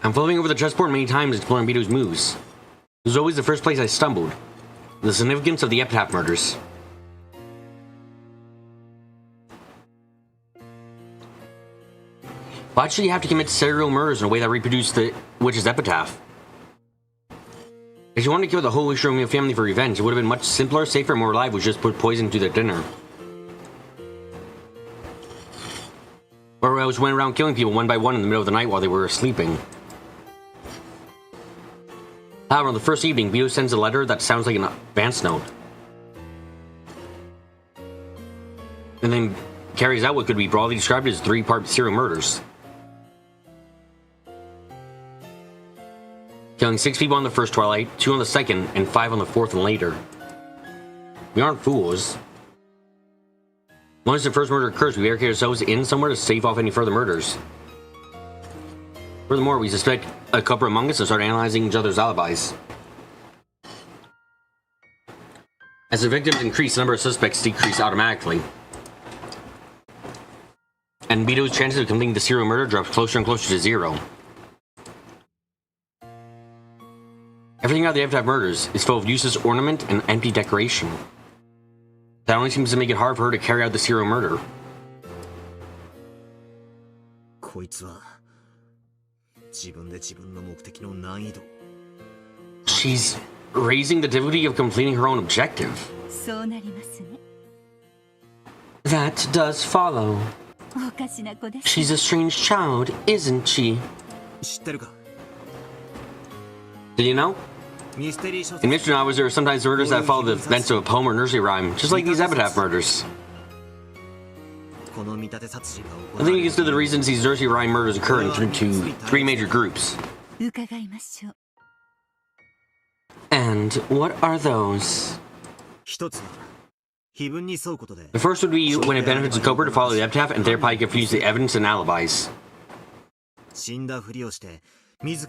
I'm flipping over the chessboard many times exploring Bito's moves. This was always the first place I stumbled. The significance of the epitaph murders. Why should you have to commit serial murders in a way that reproduced the witch's epitaph? If you wanted to kill the whole Ushiromio family for revenge, it would have been much simpler, safer, and more reliable to just put poison into their dinner. Or else went around killing people one by one in the middle of the night while they were sleeping. However, on the first evening, Bito sends a letter that sounds like an advance note. And then carries out what could be broadly described as 3-part serial murders. Killing 6 people on the first twilight, 2 on the second, and 5 on the fourth and later. We aren't fools. Once the first murder occurs, we barricade ourselves in somewhere to stave off any further murders. Furthermore, we suspect a culprit among us and start analyzing each other's alibis. As the victims increase, the number of suspects decrease automatically. And Bito's chances of completing the serial murder drops closer and closer to 0. Everything about the epitaph murders is full of useless ornament and empty decoration. That only seems to make it hard for her to carry out the serial murder. She's raising the difficulty of completing her own objective. That does follow. She's a strange child, isn't she? Did you know? In mystery novels, there are sometimes murders that follow the events of a poem or nursery rhyme, just like these epitaph murders. I think it's to the reasons these nursery rhyme murders occur into 3 major groups. And what are those? The first would be when it benefits the culprit to follow the epitaph and thereby confuse the evidence and alibis. The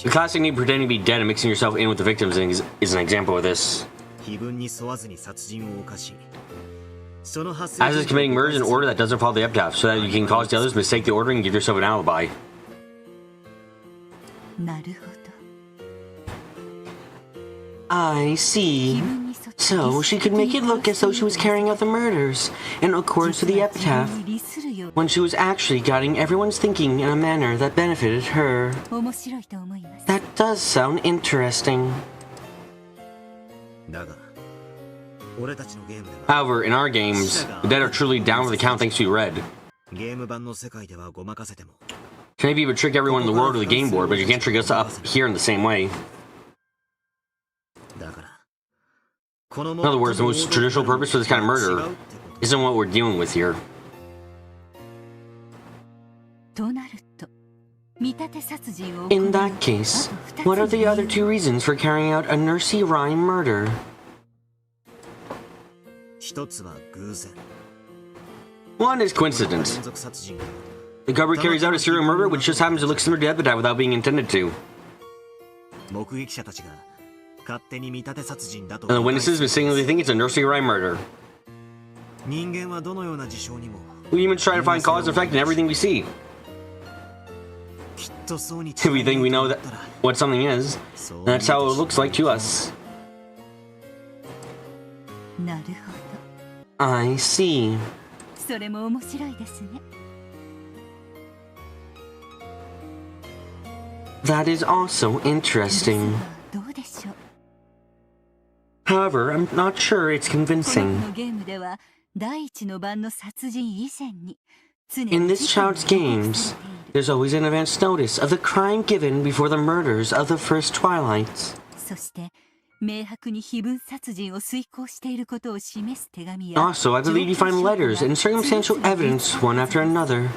classic need pretending to be dead and mixing yourself in with the victims is an example of this. As is committing murders in order that doesn't follow the epitaph, so that you can cause the others to mistake the order and give yourself an alibi. I see. So, she could make it look as though she was carrying out the murders, in accordance with the epitaph, when she was actually guiding everyone's thinking in a manner that benefited her. That does sound interesting. However, in our games, the dead are truly down for the count thanks to red. Maybe you would trick everyone in the world with a game board, but you can't trick us up here in the same way. In other words, the most traditional purpose for this kind of murder isn't what we're dealing with here. In that case, what are the other 2 reasons for carrying out a nursery rhyme murder? One is coincidence. The culprit carries out a serial murder which just happens to look similar to epitaph without being intended to. And the witnesses mistakenly think it's a nursery rhyme murder. We humans try to find cause and effect in everything we see. We think we know that what something is, and that's how it looks like to us. I see. That is also interesting. However, I'm not sure it's convincing. In this child's games, there's always an advance notice of the crime given before the murders of the first twilights. Also, I believe you find letters and circumstantial evidence one after another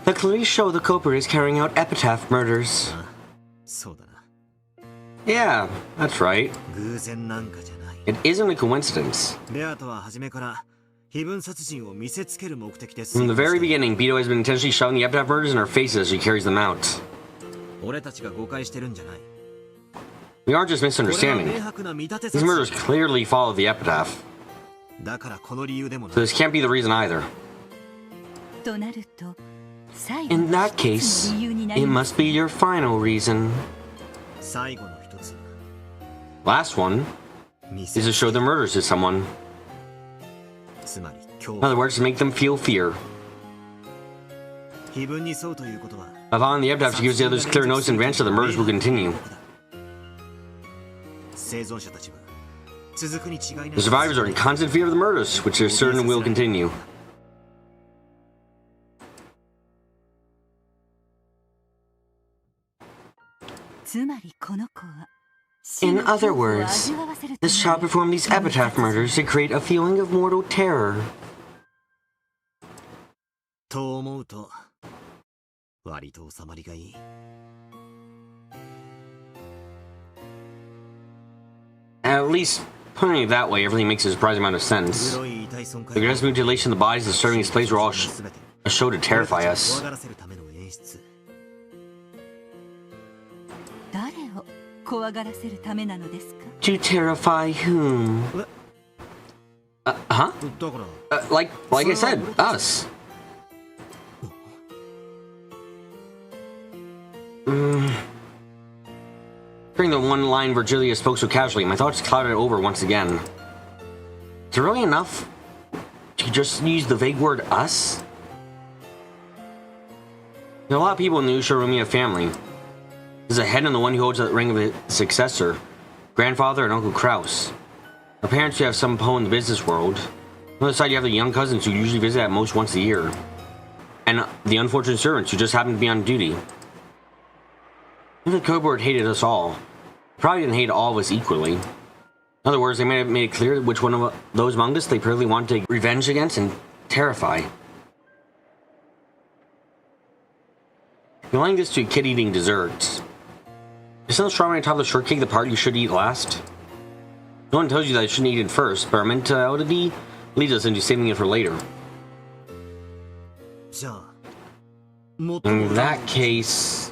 that clearly show the culprit is carrying out epitaph murders. Yeah, that's right. It isn't a coincidence. From the very beginning, Bito has been intentionally shoving the epitaph murders in our faces as she carries them out. We aren't just misunderstanding. These murders clearly follow the epitaph. So this can't be the reason either. In that case, it must be your final reason. Last one is to show the murders to someone. In other words, to make them feel fear. Upon the epitaph, she gives the others clear notes in advance so the murders will continue. The survivors are in constant fear of the murders, which they're certain will continue. In other words, this child performed these epitaph murders to create a feeling of mortal terror. At least, putting it that way, everything makes a surprising amount of sense. The grotesque mutilation of the bodies disturbing displays were all a show to terrify us. To terrify whom? Like I said, us. Hearing the one line Virgilia spoke so casually, my thoughts clouded over once again. Is it really enough to just use the vague word us? There are a lot of people in the Ushiromiya family. There's a head and the one who holds the ring of a successor, grandfather and Uncle Kraus. Our parents who have some pull in the business world. On the other side, you have the young cousins who usually visit at most once a year. And the unfortunate servants who just happen to be on duty. If the code board hated us all, they probably didn't hate all of us equally. In other words, they may have made it clear which one of those among us they really want to take revenge against and terrify. You're lying this to a kid eating desserts. Isn't the strawberry on top of the shortcake the part you should eat last? No one tells you that you shouldn't eat it first, but our mentality leads us into saving it for later. In that case,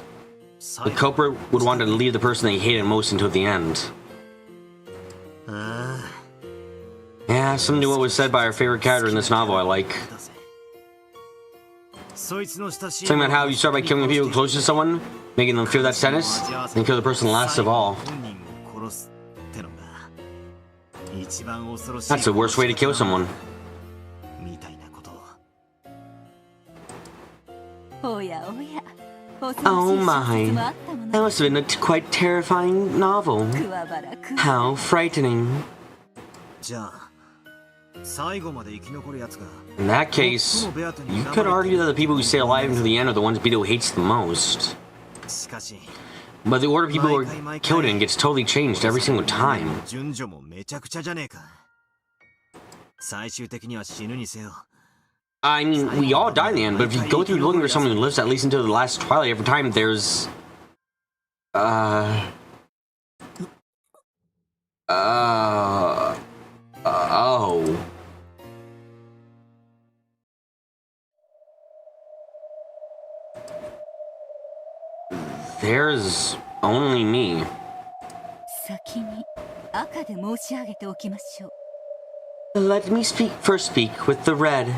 the culprit would want to leave the person they hated most until the end. Yeah, something to what was said by our favorite character in this novel I like. Something about how you start by killing the people close to someone, making them feel that sadness, then kill the person last of all. That's the worst way to kill someone. Oh my, that must have been a quite terrifying novel. How frightening. In that case, you could argue that the people who stay alive until the end are the ones Beto hates the most. But the order people are killed in gets totally changed every single time. I mean, we all die in the end, but if you go through looking for someone who lives at least until the last twilight, every time there's... oh. There's only me. Let me first speak with the red.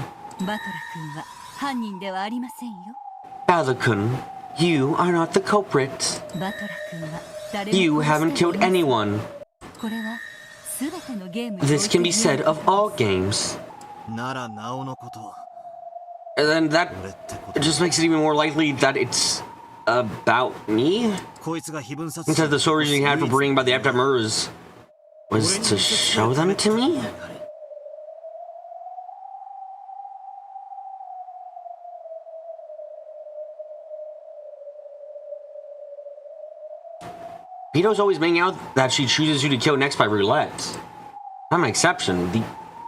Battle-kun, you are not the culprit. You haven't killed anyone. This can be said of all games. And then that just makes it even more likely that it's about me? Instead the sole reason he had for bringing about the epitaph murders was to show them to me? Vito's always making out that she chooses who to kill next by roulette. I'm an exception, the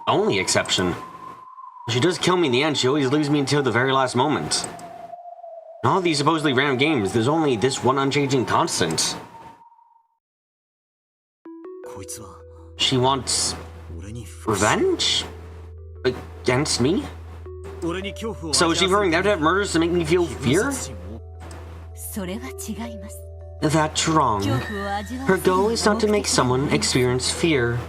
only exception. If she does kill me in the end, she always leaves me until the very last moment. In all these supposedly random games, there's only this one unchanging constant. She wants revenge? Against me? So is she performing the epitaph murders to make me feel fear? That's wrong. Her goal is not to make someone experience fear.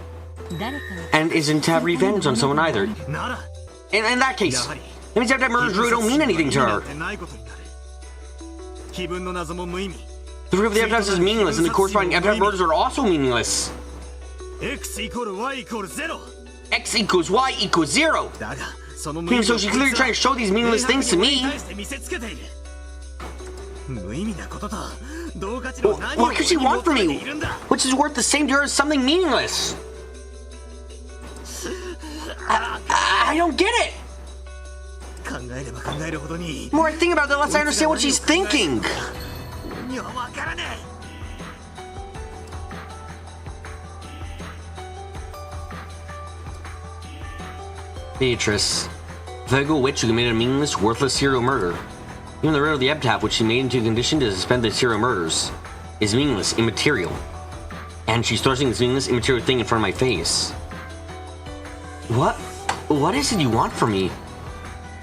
And isn't to have revenge on someone either. In that case, That means epitaph murders really don't mean anything to her. The proof of the epitaphs is meaningless, and the corresponding epitaph murders are also meaningless. X equals Y equals 0. X equals Y equals 0. And so she's clearly trying to show these meaningless things to me. What could she want from me? Which is worth the same to her as something meaningless? I don't get it. The more I think about it, the less I understand what she's thinking. Beatrice, the vague witch who committed a meaningless, worthless serial murder. Even the riddle of the epitaph, which she made into a condition to suspend the serial murders, is meaningless, immaterial. And she's thrusting this meaningless, immaterial thing in front of my face. What is it you want from me?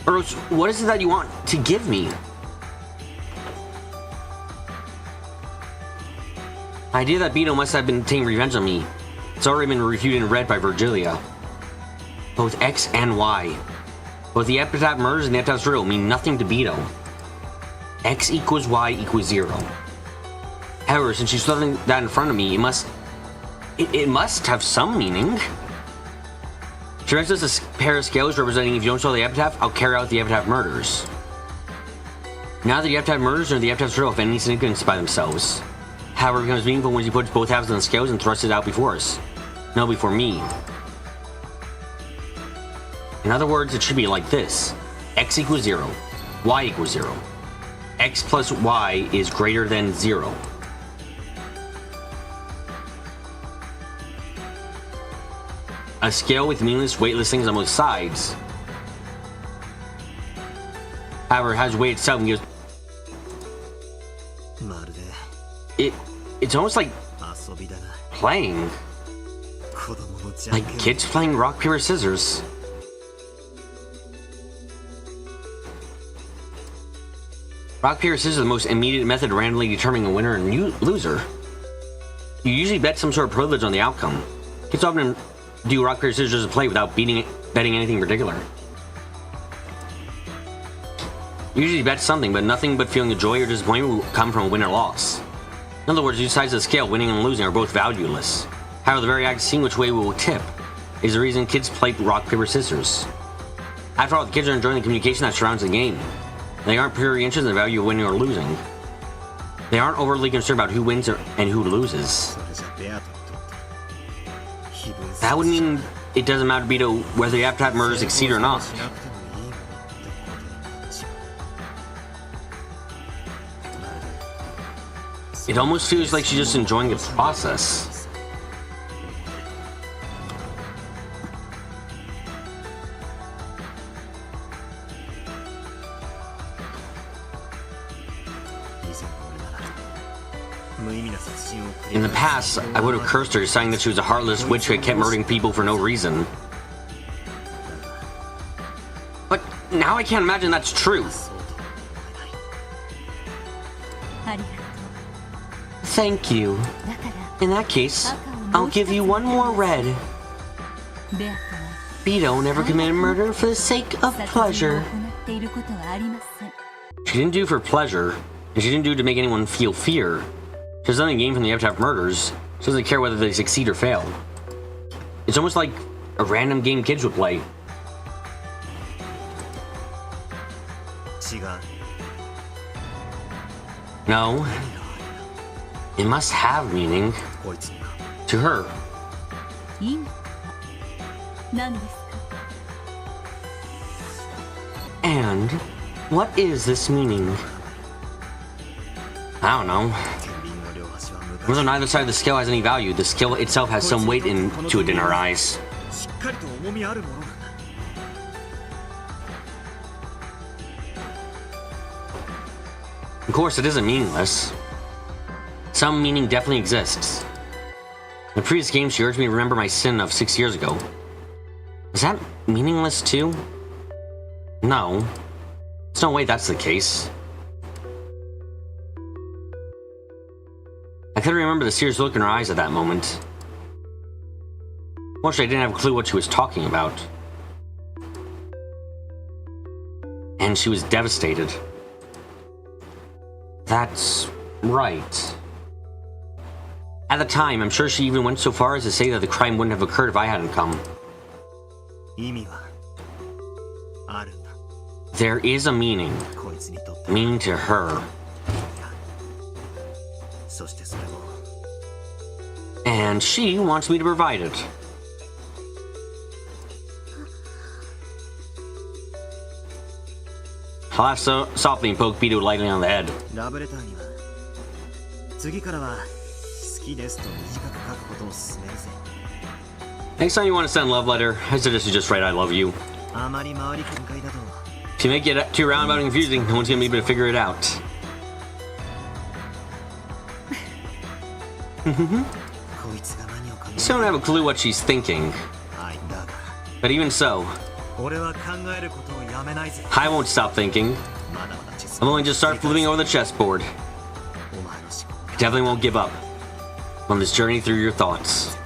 Or what is it that you want to give me? The idea that Beto must have been taking revenge on me. It's already been refuted and read by Virgilia. Both X and Y. Both the epitaph murders and the epitaph's riddle mean nothing to Beto. X equals Y equals 0. However, since she's throwing that in front of me, it must have some meaning. She writes us a pair of scales representing if you don't solve the epitaph, I'll carry out the epitaph murders. Now the epitaph murders are the epitaph's riddle of any significance by themselves. However, it becomes meaningful when she puts both halves on the scales and thrusts it out before us. No, before me. In other words, it should be like this. X equals 0. Y equals 0. X plus Y is greater than 0. A scale with meaningless, weightless things on both sides. However, it has weight itself and gives... It's almost like playing. Like kids playing rock, paper, scissors. Rock, paper, scissors is the most immediate method of randomly determining a winner and loser. You usually bet some sort of privilege on the outcome. Kids often do rock, paper, scissors as a play without betting anything particular. You usually bet something, but nothing but feeling of joy or disappointment will come from a win or loss. In other words, two sides of the scale, winning and losing, are both valueless. However, the very act of seeing which way we will tip is the reason kids play rock, paper, scissors. After all, the kids are enjoying the communication that surrounds the game. They aren't purely interested in the value of winning or losing. They aren't overly concerned about who wins and who loses. That would mean it doesn't matter to Beto whether the epitaph murders succeed or not. It almost feels like she's just enjoying the process. In the past, I would have cursed her, saying that she was a heartless witch who had kept murdering people for no reason. But now I can't imagine that's true. Thank you. In that case, I'll give you one more red. Beto never committed murder for the sake of pleasure. She didn't do it for pleasure, and she didn't do it to make anyone feel fear. She doesn't gain from the epitaph murders. She doesn't care whether they succeed or fail. It's almost like a random game kids would play. No. It must have meaning. To her. And what is this meaning? I don't know. Whether neither side of the scale has any value, the scale itself has some weight to it in her eyes. Of course, it isn't meaningless. Some meaning definitely exists. In the previous game, she urged me to remember my sin of 6 years ago. Is that meaningless too? No. There's no way that's the case. I couldn't remember the serious look in her eyes at that moment. Mostly I didn't have a clue what she was talking about. And she was devastated. That's right. At the time, I'm sure she even went so far as to say that the crime wouldn't have occurred if I hadn't come. There is a meaning. Meaning to her. And she wants me to provide it. I'll laugh softly and poke Beto lightly on the head. Next time you want to send a love letter, I suggest you just write I love you. If you make it too roundabout and confusing, no one's gonna be able to figure it out. Still don't have a clue what she's thinking. But even so, I won't stop thinking. I'll only just start flipping over the chessboard. I definitely won't give up on this journey through your thoughts.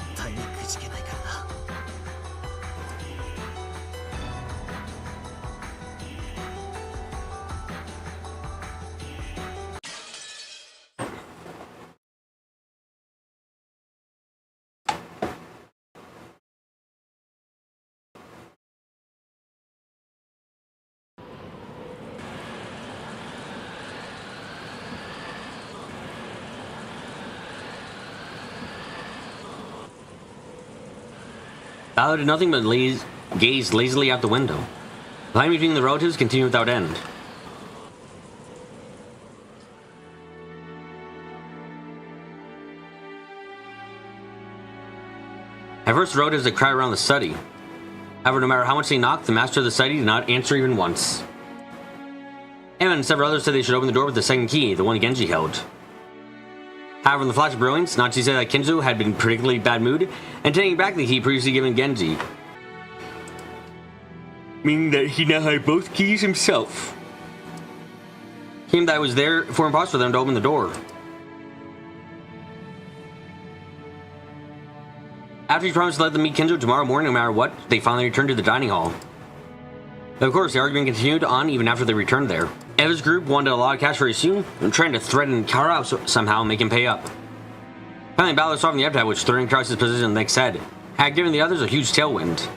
Ballard did nothing but gaze lazily out the window. The line between the relatives continued without end. At first, the relatives had crowded around the study. However, no matter how much they knocked, the master of the study did not answer even once. Evan and several others said they should open the door with the second key, the one Genji held. However, in the flash of brilliance, Nachi said that Kinzo had been in a particularly bad mood and taking back the key previously given Genji. Meaning that he now had both keys himself. Meaning that it was therefore impossible for them to open the door. After he promised to let them meet Kinzo tomorrow morning no matter what, they finally returned to the dining hall. Of course, the argument continued on even after they returned there. Eva's group wanted a lot of cash very soon and trying to threaten Kara somehow and make him pay up. Finally, Ballard saw from the epitaph which threatened Krause's position next said, had given the others a huge tailwind.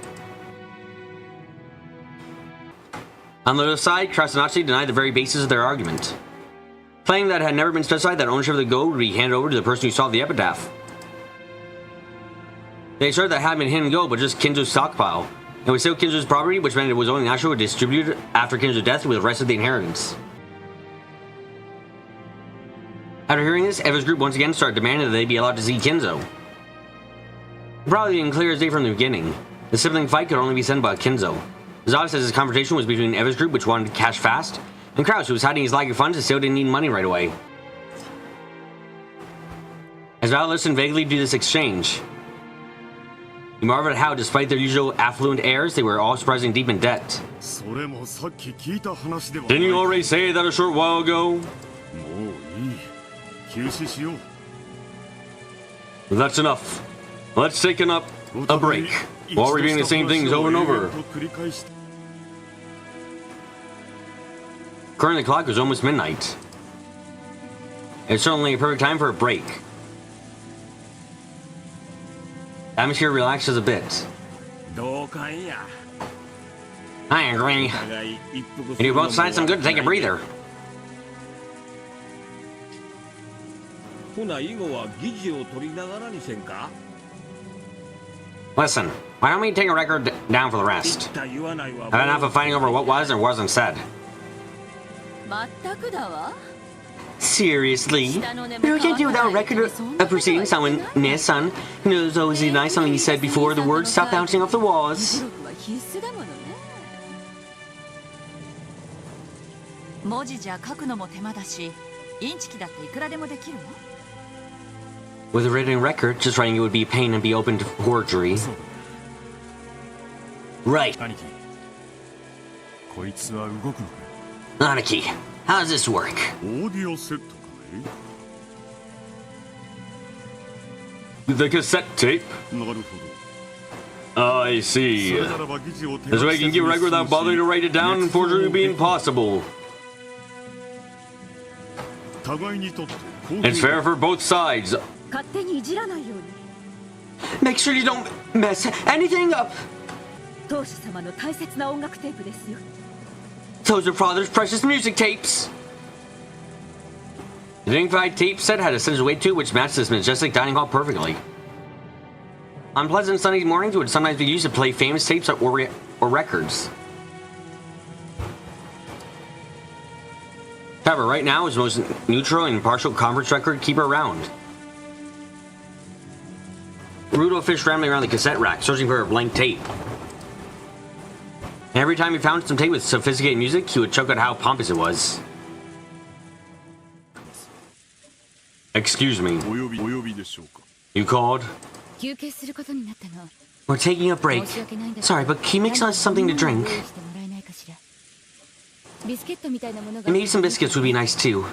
On the other side, Krause and Nachi denied the very basis of their argument, claiming that it had never been specified that ownership of the gold would be handed over to the person who saw the epitaph. They asserted that it hadn't been hidden gold but just Kinzo's stockpile. It was still Kinzo's property, which meant it was only natural to distribute it after Kinzo's death with the rest of the inheritance. After hearing this, Eva's group once again started demanding that they be allowed to see Kinzo. Probably been clear as day from the beginning. The sibling fight could only be sent by Kinzo. Zod says his confrontation was between Eva's group, which wanted cash fast, and Krause, who was hiding his lack of funds and still didn't need money right away. As Val listened vaguely to this exchange, he marveled at how, despite their usual affluent airs, they were all surprisingly deep in debt. Didn't you already say that a short while ago? That's enough. Let's take a break, while repeating the same things over and over. Currently, the clock was almost midnight. It's certainly a perfect time for a break. The atmosphere relaxes a bit. I agree. And you both signed some good to take a breather. Listen, why don't we take a record down for the rest? I've had enough of fighting over what was or wasn't said. Seriously? We can't do without a record of proceedings on when Nia-san knows always deny something he said before the words stop bouncing off the walls. With a written record, just writing it would be a pain and be open to forgery. Right. Aniki, how does this work? The cassette tape? I see. This way I can get right without bothering to write it down, unfortunately being impossible. It's fair for both sides. Make sure you don't mess anything up. Those are Father's precious music tapes. The dignified tape set had a central weight to it which matched this majestic dining hall perfectly. On pleasant sunny mornings, it would sometimes be used to play famous tapes or records. However, right now is the most neutral and impartial conference record keeper around. Rudolph fished rambling around the cassette rack, searching for a blank tape. And every time he found some tape with sophisticated music, he would choke out how pompous it was. Excuse me. You called? We're taking a break. Sorry, but can you mix us something to drink? And maybe some biscuits would be nice too.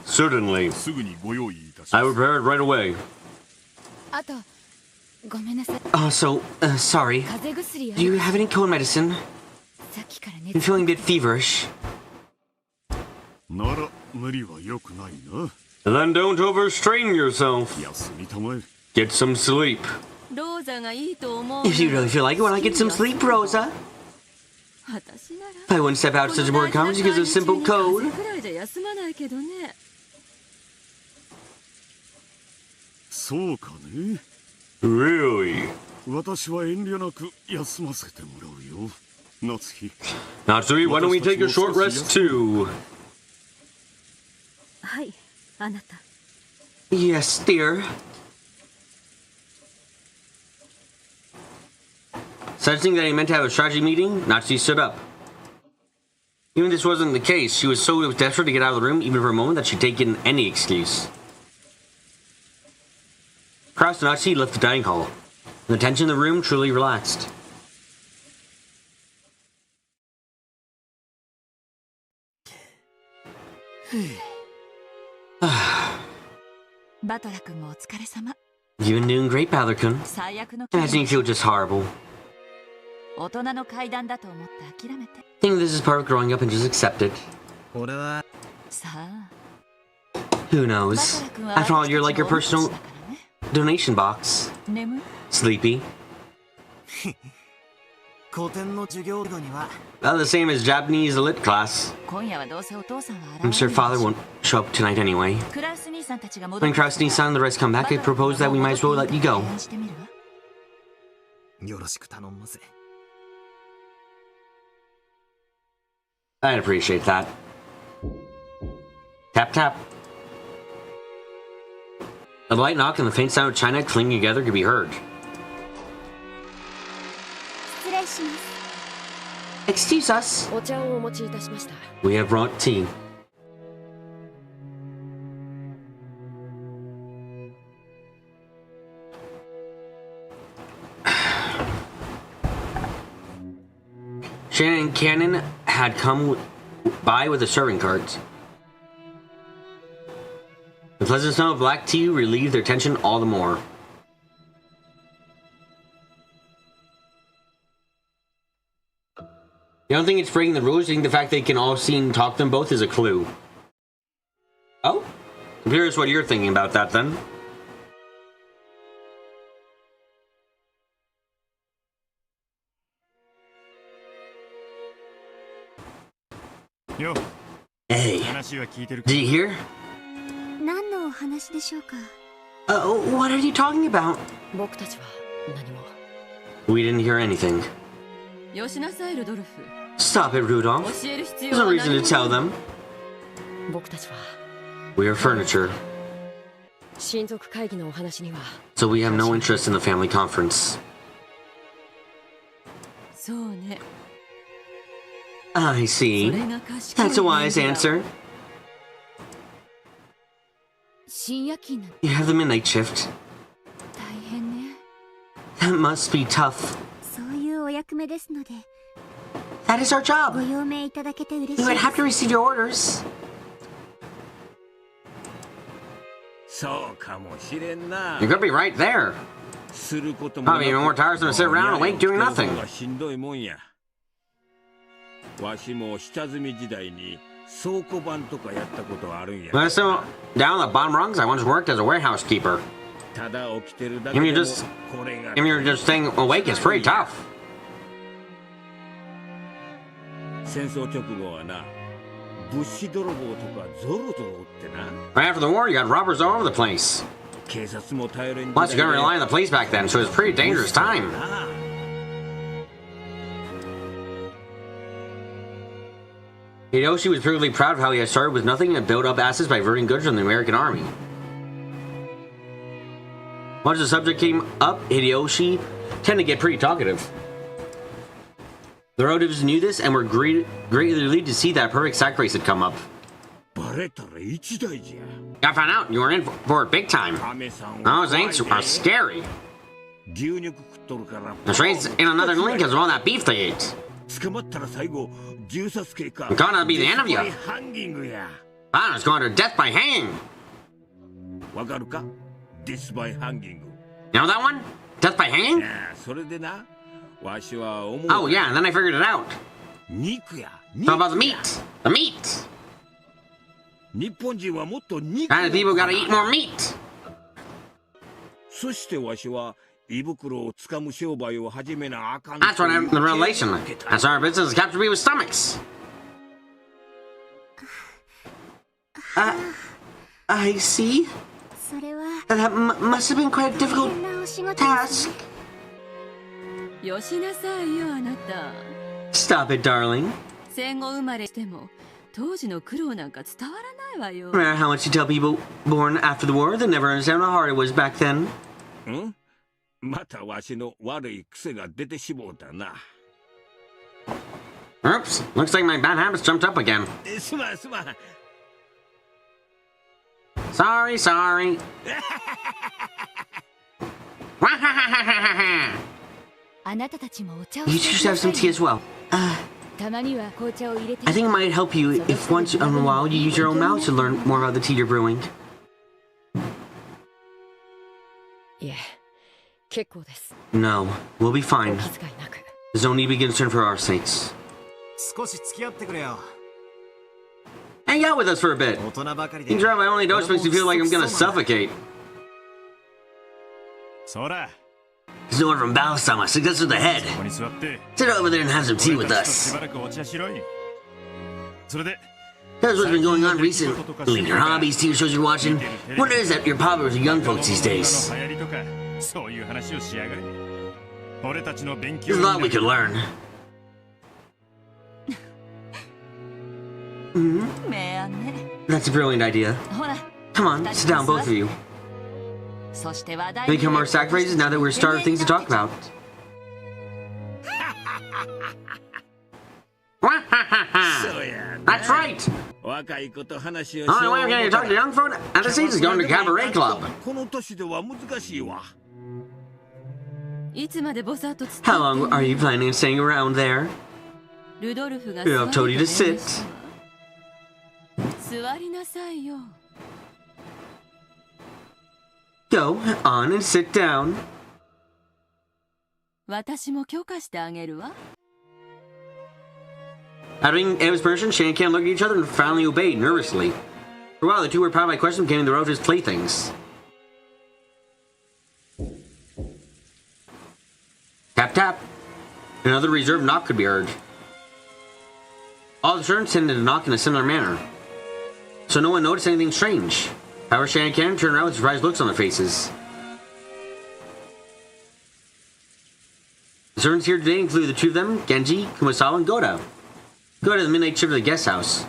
Certainly. I will prepare it right away. Sorry. Do you have any cold medicine? I'm feeling a bit feverish. Then don't overstrain yourself. Get some sleep. If you really feel like it, why not get some sleep, Rosa? I wouldn't step out of such important conference because of a simple code. Really? Natsuki, why don't we take a short rest too? Yes, dear. Sensing that he meant to have a strategy meeting, Natsuki stood up. Even if this wasn't the case, she was so desperate to get out of the room, even for a moment, that she'd taken any excuse. Across Natsuki left the dining hall, and the tension in the room truly relaxed. You've been doing great, Butler-kun. Imagine you feel just horrible. Think this is part of growing up and just accept it. Who knows? After all, you're like your personal donation box. Sleepy. Well, the same as Japanese lit class. I'm sure Father won't show up tonight anyway. When Kraus-san and the rest come back, I propose that we might as well let you go. I'd appreciate that. Tap tap. A light knock and the faint sound of china clinging together could be heard. Excuse us. We have brought tea. Shannon and Cannon had come by with a serving cart. The pleasant smell of black tea relieved their tension all the more. You don't think it's breaking the rules? You think the fact they can all see and talk to them both is a clue? Oh? I'm curious what you're thinking about that then. Hey, did you hear? What are you talking about? We didn't hear anything. Stop it, Rudolph. There's no reason to tell them. We are furniture. So we have no interest in the family conference. I see. That's a wise answer. You have the midnight shift. That must be tough. That is our job. We would have to receive your orders. You could be right there. Probably even more tiresome to sit around awake doing nothing. When I still down the bottom rungs, I once worked as a warehouse keeper. If you're just staying awake, it's pretty tough. Right after the war, you got robbers all over the place. Plus, you couldn't rely on the police back then, so it was a pretty dangerous time. Hideyoshi was particularly proud of how he had started with nothing and built up assets by diverting goods from the American army. Once the subject came up, Hideyoshi tended to get pretty talkative. The relatives knew this and were greatly relieved to see that a perfect sack race had come up. I found out you were in for it big time. Those aints are scary. The train's in another link because of all that beef they ate. I'm gonna be the end of you. I was going to death by hanging. You know that one? Death by hanging? Oh yeah, and then I figured it out. How about the meat? The meat! And people gotta eat more meat. That's what happened in the revelation. That's our business is capture people with stomachs. I see. That must have been quite a difficult task. Stop it, darling. No matter how much you tell people born after the war, they never understand how hard it was back then. Oops, looks like my bad habits jumped up again. Sorry. You should have some tea as well. I think it might help you if once in a while you use your own mouth to learn more about the tea you're brewing. No, we'll be fine. There's no need to be concerned for our sakes. Hang out with us for a bit. You drive my only dose makes me feel like I'm gonna suffocate. There's no one from Bao-sama, successor to the head. Sit over there and have some tea with us. That's what's been going on recently. Your hobbies, TV shows you're watching. Wonder is that you're popular with young folks these days. There's a lot we could learn. That's a brilliant idea. Come on, sit down, both of you. Become our sack phrases now that we're starting things to talk about. That's right! The only way I'm going to talk to young folk at this age is going to a cabaret club. How long are you planning on staying around there? I've told you to sit. Go on and sit down. Having Eva's permission, Shan and Cam looked at each other and finally obeyed nervously. For a while, the two were proud by questions became the relatives' playthings. Tap tap. Another reserved knock could be heard. All the servants tended to knock in a similar manner, so no one noticed anything strange. However, Shan and Cam turned around with surprised looks on their faces. The servants here today include the two of them, Genji, Kumasawa, and Goda. Goda had the midnight shift at the guest house.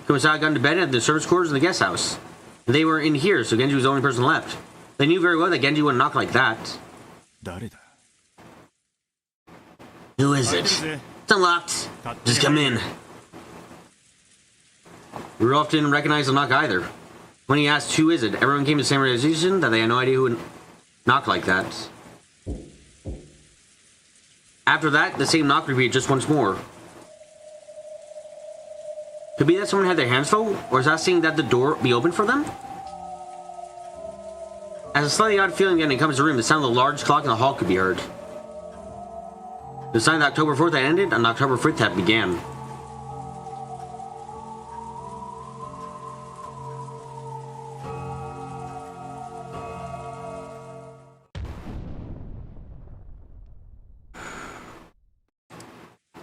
Kumasawa got into bed at the servants' quarters in the guest house. They were in here, so Genji was the only person left. They knew very well that Genji wouldn't knock like that. Who is it? It's unlocked. Just come in. Rudolph didn't recognize the knock either. When he asked who is it, everyone came to the same realization that they had no idea who would knock like that. After that, the same knock repeated just once more. Could be that someone had their hands full, or is that saying that the door be open for them? has a slightly odd feeling when it comes to the room. The sound of the large clock in the hall could be heard. The sign that October 4th had ended and October 5th had began.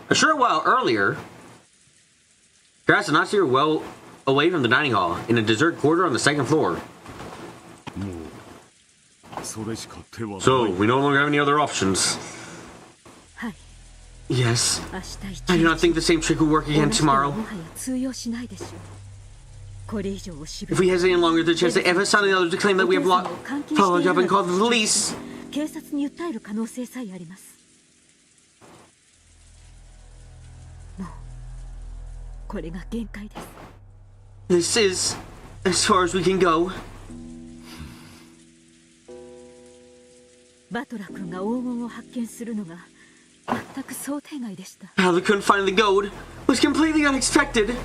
A short while earlier, Grass and Natsu were well away from the dining hall, in a dessert quarter on the second floor. So, we no longer have any other options. Yes. I do not think the same trick will work again tomorrow. If we hesitate any longer, there's a chance that Eva and the others to claim that we have followed up and called the police. This is as far as we can go. How they couldn't find the gold was completely unexpected.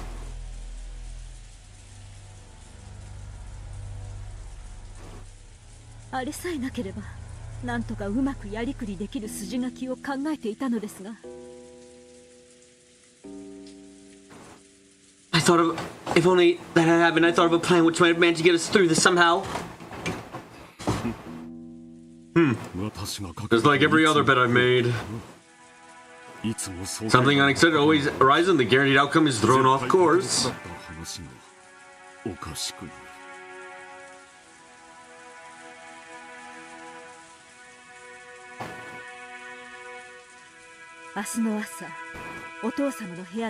I thought of, if only that had happened, I thought of a plan which might have managed to get us through this somehow. Just like every other bet I've made. Something unexpected always arises and the guaranteed outcome is thrown off course.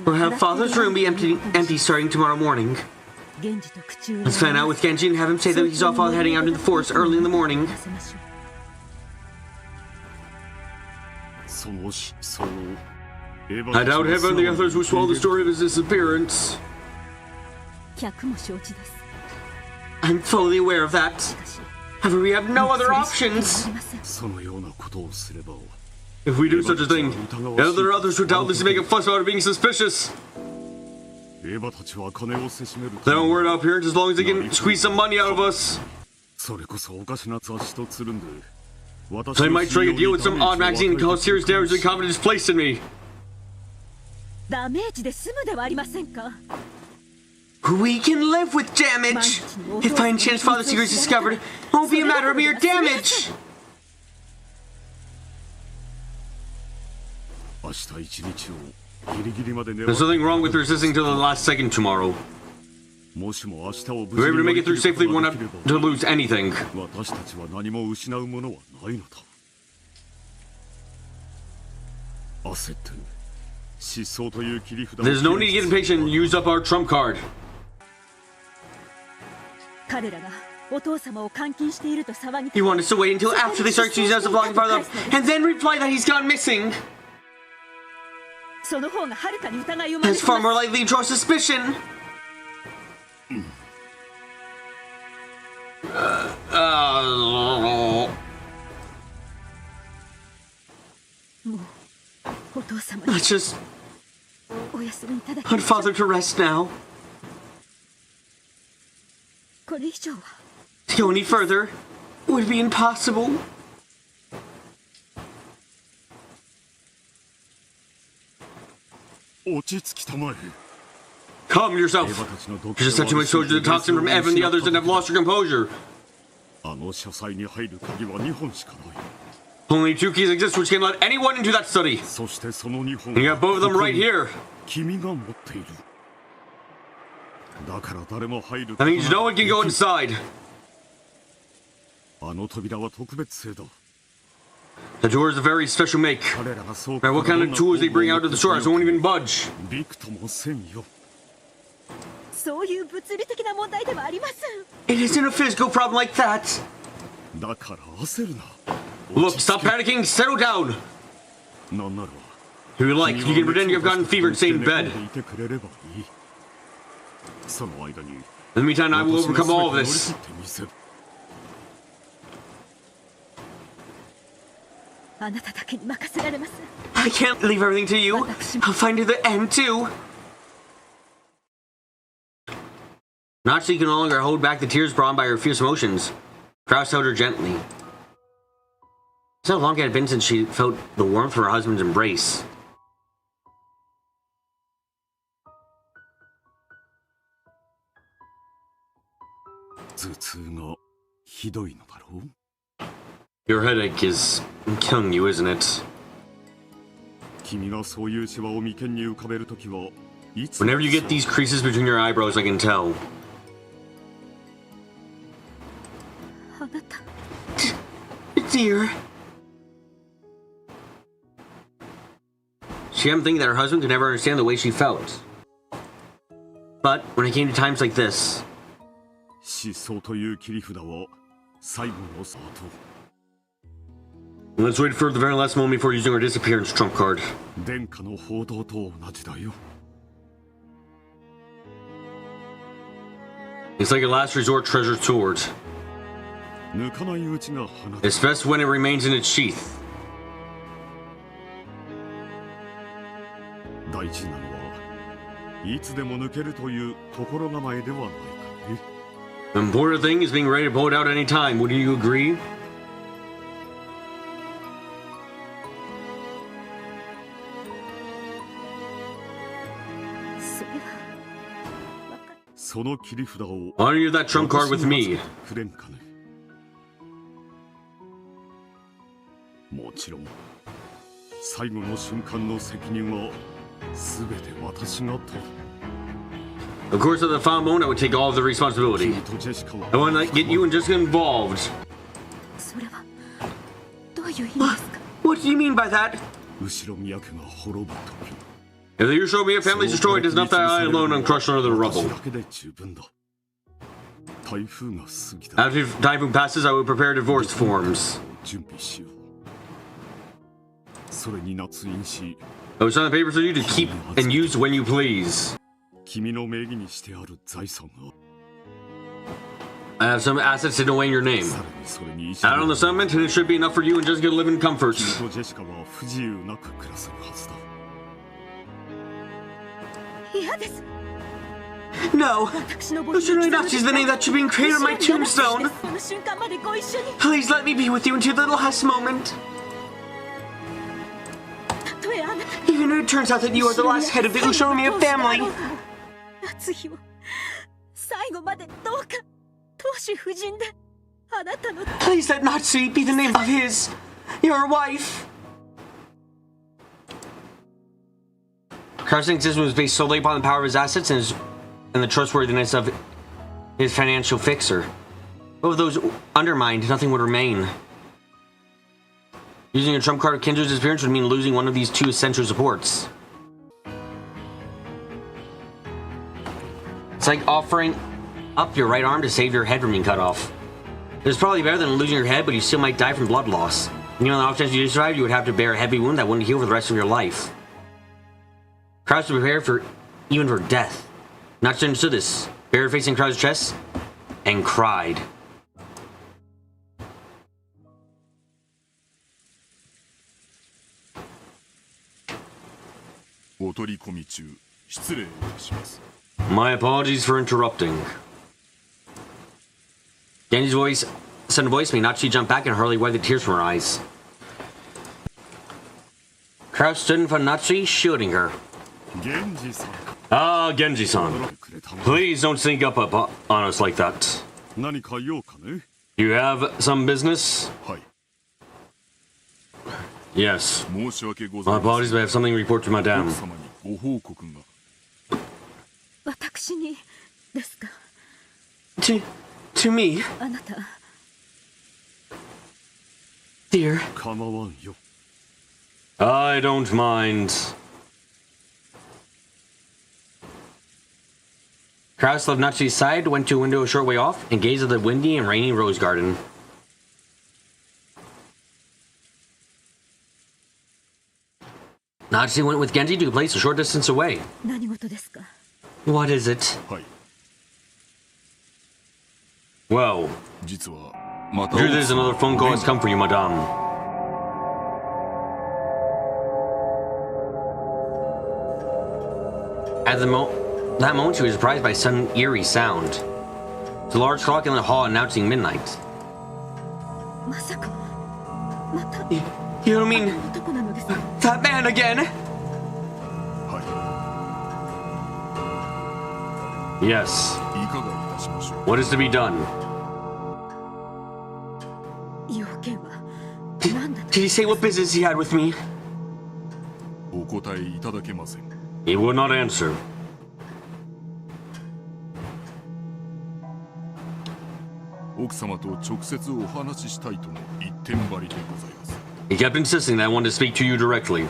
We'll have Father's room be empty starting tomorrow morning. Let's find out with Genji and have him say that he saw Father heading out into the forest early in the morning. I doubt Eva and the others will swallow the story of his disappearance. I'm fully aware of that. However, we have no other options. If we do such a thing, the others would doubtless make a fuss about it being suspicious. They don't worry about appearance as long as they can squeeze some money out of us. They might strike a deal with some odd magazine and cause serious damage to the confidence placed in me. We can live with damage! If by any chance Father's secret is discovered, it won't be a matter of mere damage! There's nothing wrong with resisting till the last second tomorrow. If we're able to make it through safely, we won't have to lose anything. There's no need to get impatient and use up our trump card. He wanted us to wait until after they start accusing us of locking Father up, and then reply that he's gone missing. That's far more likely to draw suspicion. Let's just put Father to rest now. To go any further would be impossible. Calm yourself. You just have too much exposure to the toxin from Ev and the others and have lost your composure. Only two keys exist which can let anyone into that study. And you have both of them right here. That means no one can go inside. The door is a very special make. No matter what kind of tools they bring out to the source, it won't even budge. It isn't a physical problem like that. Look, stop panicking, settle down. If you like, you can pretend you've gotten fever and stay in bed. In the meantime, I will overcome all of this. I can't leave everything to you. I'll find you the end too. Natsu can no longer hold back the tears brought on by her fierce emotions. Kraus held her gently. So long it had been since she felt the warmth of her husband's embrace. Your headache is killing you, isn't it? Whenever you get these creases between your eyebrows, I can tell. Dear. She had thinking that her husband could never understand the way she felt. But when it came to times like this, let's wait for the very last moment before using our disappearance trump card. It's like a last resort treasure sword. It's best when it remains in its sheath. The important thing is being ready to pull it out any time. Wouldn't you agree? Honor you that trump card with me. Of course, at the final moment, I would take all of the responsibility. I want to get you and Jessica involved. What do you mean by that? If the Ushnomiya family is destroyed, it is not that I alone am crushed under the rubble. After typhoon passes, I will prepare divorce forms. I will sign the papers for you to keep and use when you please. I have some assets hidden away in your name. Add on the settlement, and it should be enough for you and Jessica to live in comfort. No! Ushinoinachi is the name that should be engraved on my tombstone! Please let me be with you until the last moment! Even if it turns out that you are the last head of the Ushinomiya family! Please let Natsui be the name of your wife! Kraus's existence was based solely upon the power of his assets and the trustworthiness of his financial fixer. But with those undermined, nothing would remain. Using a trump card of Kenjo's disappearance would mean losing one of these two essential supports. It's like offering up your right arm to save your head from being cut off. It's probably better than losing your head, but you still might die from blood loss. And on the off chance you did survive, you would have to bear a heavy wound that wouldn't heal for the rest of your life. Kraus was prepared for even for death. Natsui understood this, buried facing Kraus' chest, and cried. My apologies for interrupting. Genji's voice sent a voice made Natsui jump back and hurriedly wiped the tears from her eyes. Kraus stood in front of Natsui, shielding her. Ah, Genji-san. Please don't sneak up on us like that. You have some business? Yes. My apologies, but I have something to report to Madame. To me? Dear. I don't mind. Kraus left Natsui's side, went to a window a short way off, and gazed at the windy and rainy rose garden. Natsui went with Genji to a place a short distance away. What is it? Well, here there's another phone call has come for you, Madame. At that moment, she was surprised by a sudden eerie sound. It's a large clock in the hall announcing midnight. You don't mean that man again? は Yes. いいかがいたしましょう What is to be done? Did he say what business he had with me? お答えいただけません He would not answer. 奥様と直接お話ししたいとの一点張りでございます He kept insisting that I wanted to speak to you directly.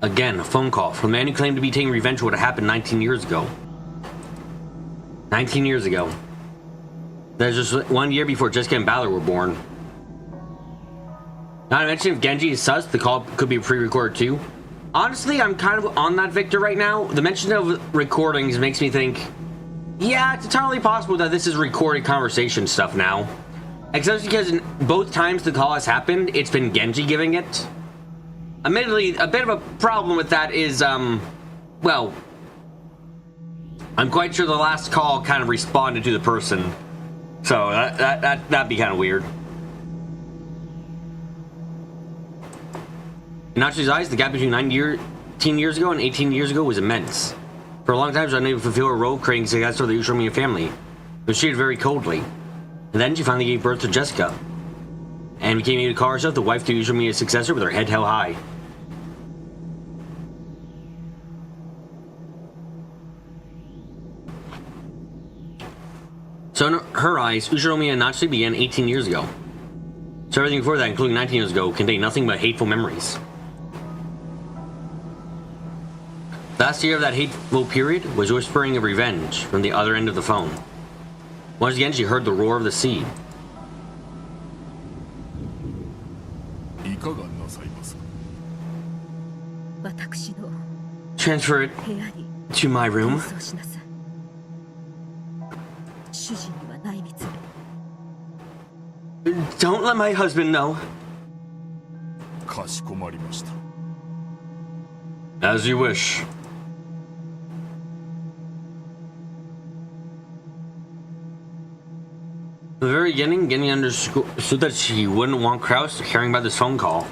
Again, a phone call from the man who claimed to be taking revenge for what happened 19 years ago. 19 years ago. That's just 1 year before Jessica and Balor were born. Not to mention, if Genji is sus, the call could be pre-recorded too. Honestly, I'm kind of on that Victor right now. The mention of recordings makes me think, yeah, it's entirely possible that this is recorded conversation stuff now. Except because in both times the call has happened, it's been Genji giving it. Admittedly, a bit of a problem with that is, well, I'm quite sure the last call kind of responded to the person. So that'd be kind of weird. In Natsu's eyes, the gap between 19 years ago and 18 years ago was immense. For a long time, she was unable to fulfill her role, creating success for the Ushiromiya family. But she treated very coldly. And then she finally gave birth to Jessica. And became able to call herself the wife to Ushiromiya's successor with her head held high. So in her eyes, Ushiromiya and Natsu began 18 years ago. So everything before that, including 19 years ago, contained nothing but hateful memories. Last year of that hateful period was whispering of revenge from the other end of the phone. Once again, she heard the roar of the sea. いかがなさいますか Transfer it to my room. Don't let my husband know. かしこまりました As you wish. At the very beginning, Genny understood that she wouldn't want Kraus caring about this phone call.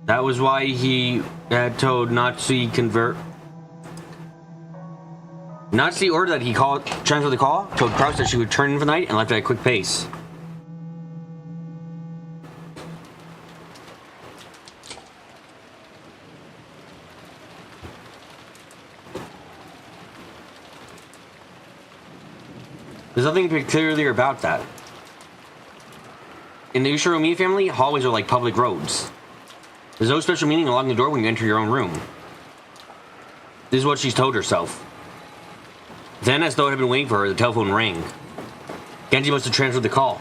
That was why he had told Natsu Natsu ordered that he transfer the call, told Kraus that she would turn in for the night, and left at a quick pace. There's nothing peculiar about that. In the Ushiromiya family, hallways are like public roads. There's no special meaning in locking the door when you enter your own room. This is what she's told herself. Then, as though it had been waiting for her, the telephone rang. Genji must have transferred the call.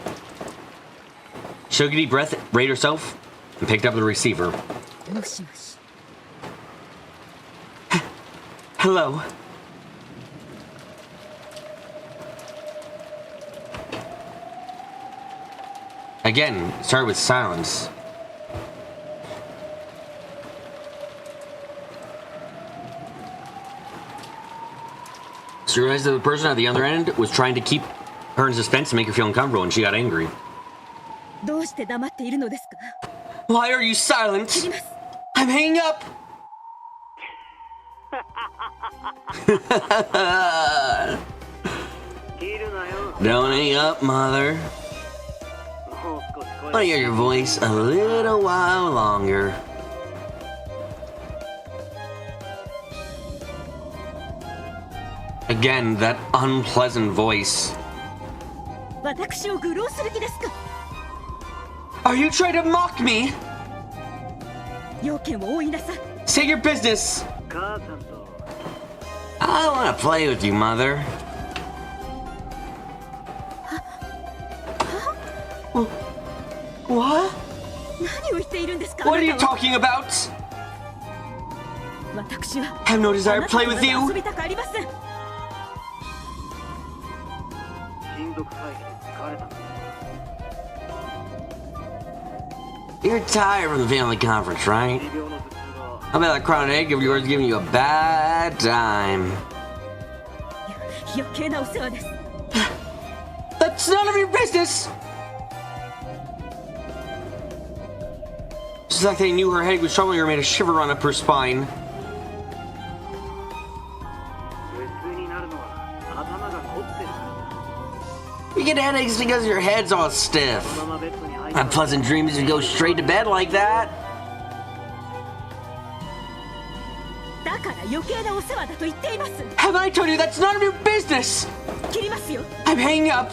She took a deep breath, brayed herself, and picked up the receiver. Hello. Again, it started with silence. She realized that the person at the other end was trying to keep her in suspense to make her feel uncomfortable, and she got angry. Why are you silent? I'm hanging up. Don't hang up, mother. I want to hear your voice a little while longer. Again, that unpleasant voice. Are you trying to mock me? Say your business. I don't want to play with you, mother. What? What are you talking about? I have no desire to play with you. You're tired from the family conference, right? I bet that crown egg of yours is giving you a bad time. That's none of your business! Just like they knew her headache was troubling her made a shiver run up her spine. You get headaches because your head's all stiff. Unpleasant dreams to go straight to bed like that. Haven't I told you that's none of your business? I'm hanging up.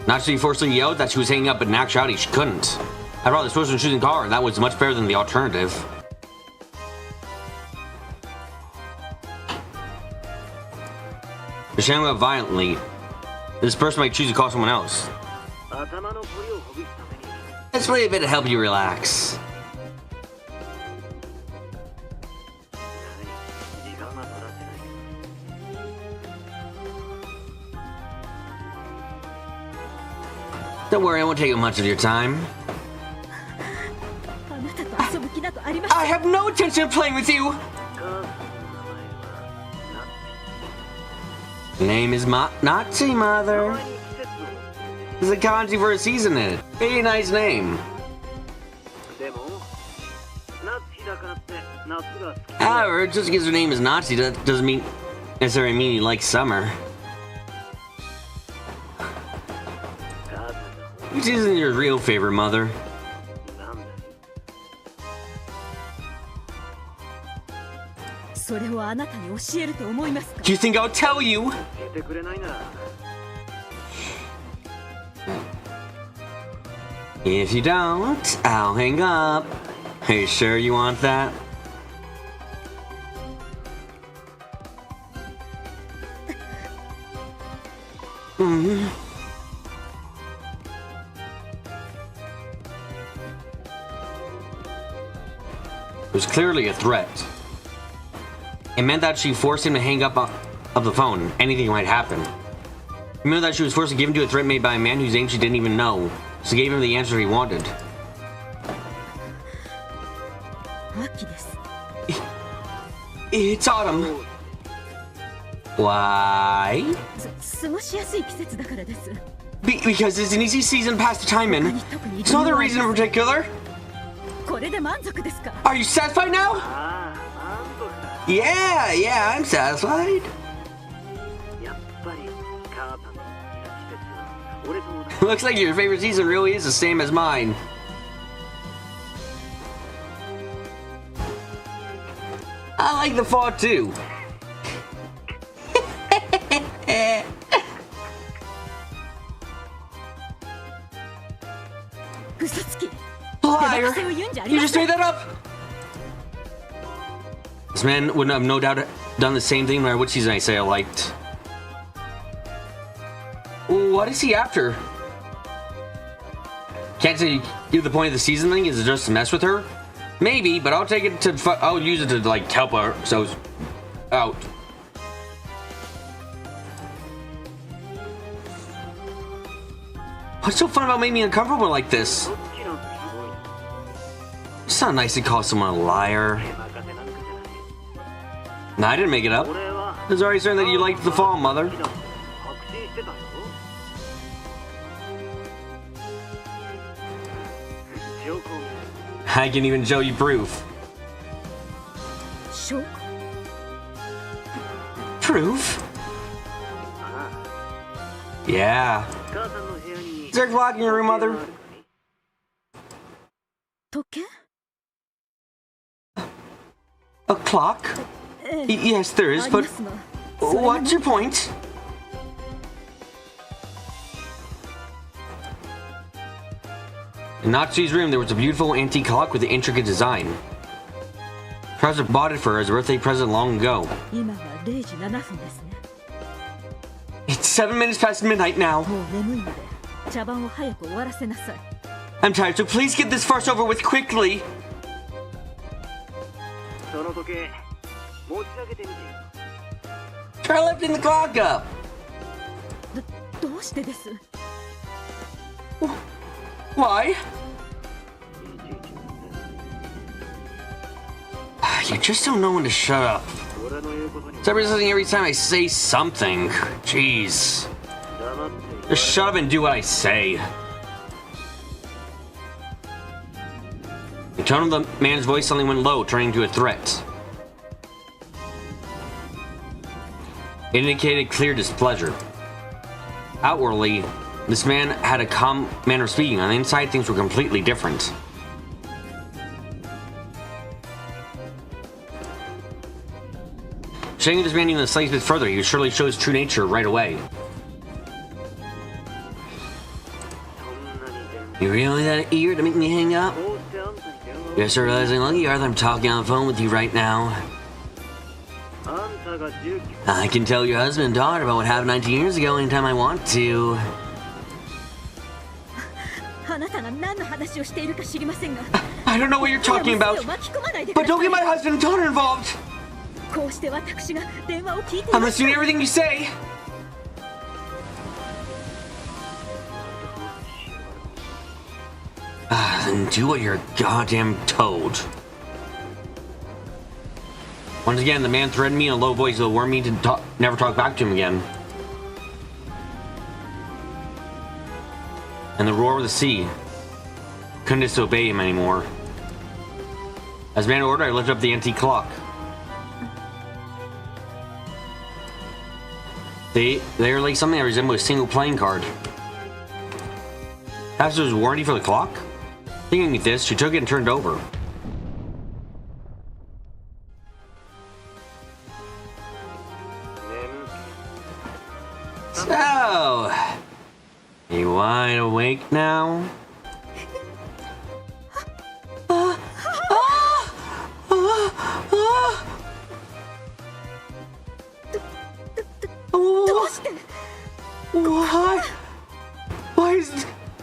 Natsuki forcefully yelled that she was hanging up, but in actuality she couldn't. After all, this person was choosing car, and that was much better than the alternative. They're shouting out violently. This person might choose to call someone else. That's really a bit to help you relax. Don't worry, I won't take up much of your time. I have no intention of playing with you! Name is Natsu, mother. There's a kanji for a season in it. Very nice name. However, just because her name is Natsu doesn't necessarily mean you like summer. Which isn't your real favorite, mother? Do you think I'll tell you? If you don't, I'll hang up. Are you sure you want that? It was clearly a threat. It meant that she forced him to hang up of the phone. Anything might happen. It meant that she was forced to give in to a threat made by a man whose name she didn't even know. She gave him the answer he wanted. It's autumn. Why? Because it's an easy season to pass the time in. There's no other reason in particular. Are you satisfied now? Yeah, I'm satisfied. Looks like your favorite season really is the same as mine. I like the fall too. Liar! You just made that up! This man would have no doubt done the same thing no matter what season I say I liked. What is he after? Can't say the point of the season thing is just to mess with her? Maybe, but I'll take it to I'll use it to like help her so out. What's so fun about making me uncomfortable like this? It's not nice to call someone a liar. No, I didn't make it up. I was already certain that you liked the fall, mother. I can even show you proof. Proof? Yeah. Is there a clock in your room, mother? A clock? Yes, there is, but what's your point? In Natsu's room, there was a beautiful antique clock with an intricate design. Her husband bought it for her as a birthday present long ago. It's 7 minutes past midnight now. I'm tired, so please get this farce over with quickly. Try lifting the clock up. Why? You just don't know when to shut up. Stop resisting every time I say something. Jeez. Just shut up and do what I say. The tone of the man's voice suddenly went low, turning into a threat. It indicated clear displeasure. Outwardly, this man had a calm manner of speaking. On the inside, things were completely different. Showing this man even the slightest bit further, he would surely show his true nature right away. You really that eager to make me hang up? You start realizing, lucky you are that I'm talking on the phone with you right now. I can tell your husband and daughter about what happened 19 years ago anytime I want to. I don't know what you're talking about, but don't get my husband and daughter involved. I'm listening to everything you say. Then do what you're goddamn told. Once again, the man threatened me in a low voice to warn me to never talk back to him again. And the roar of the sea couldn't disobey him anymore. As man ordered, I lifted up the antique clock. They are like something that resembled a single playing card. Perhaps it was warranty for the clock? Thinking of this, she took it and turned it over. So, you wide awake now?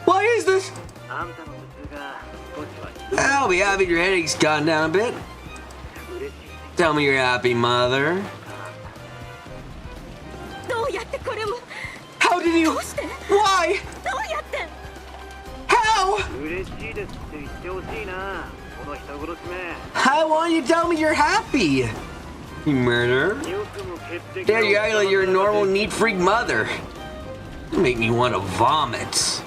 Why is this? I'll be happy your headache's gone down a bit. Tell me you're happy, mother. How did you? Why? How? How why you tell me you're happy? You murderer. There you act like you're a normal, neat freak mother. You make me want to vomit.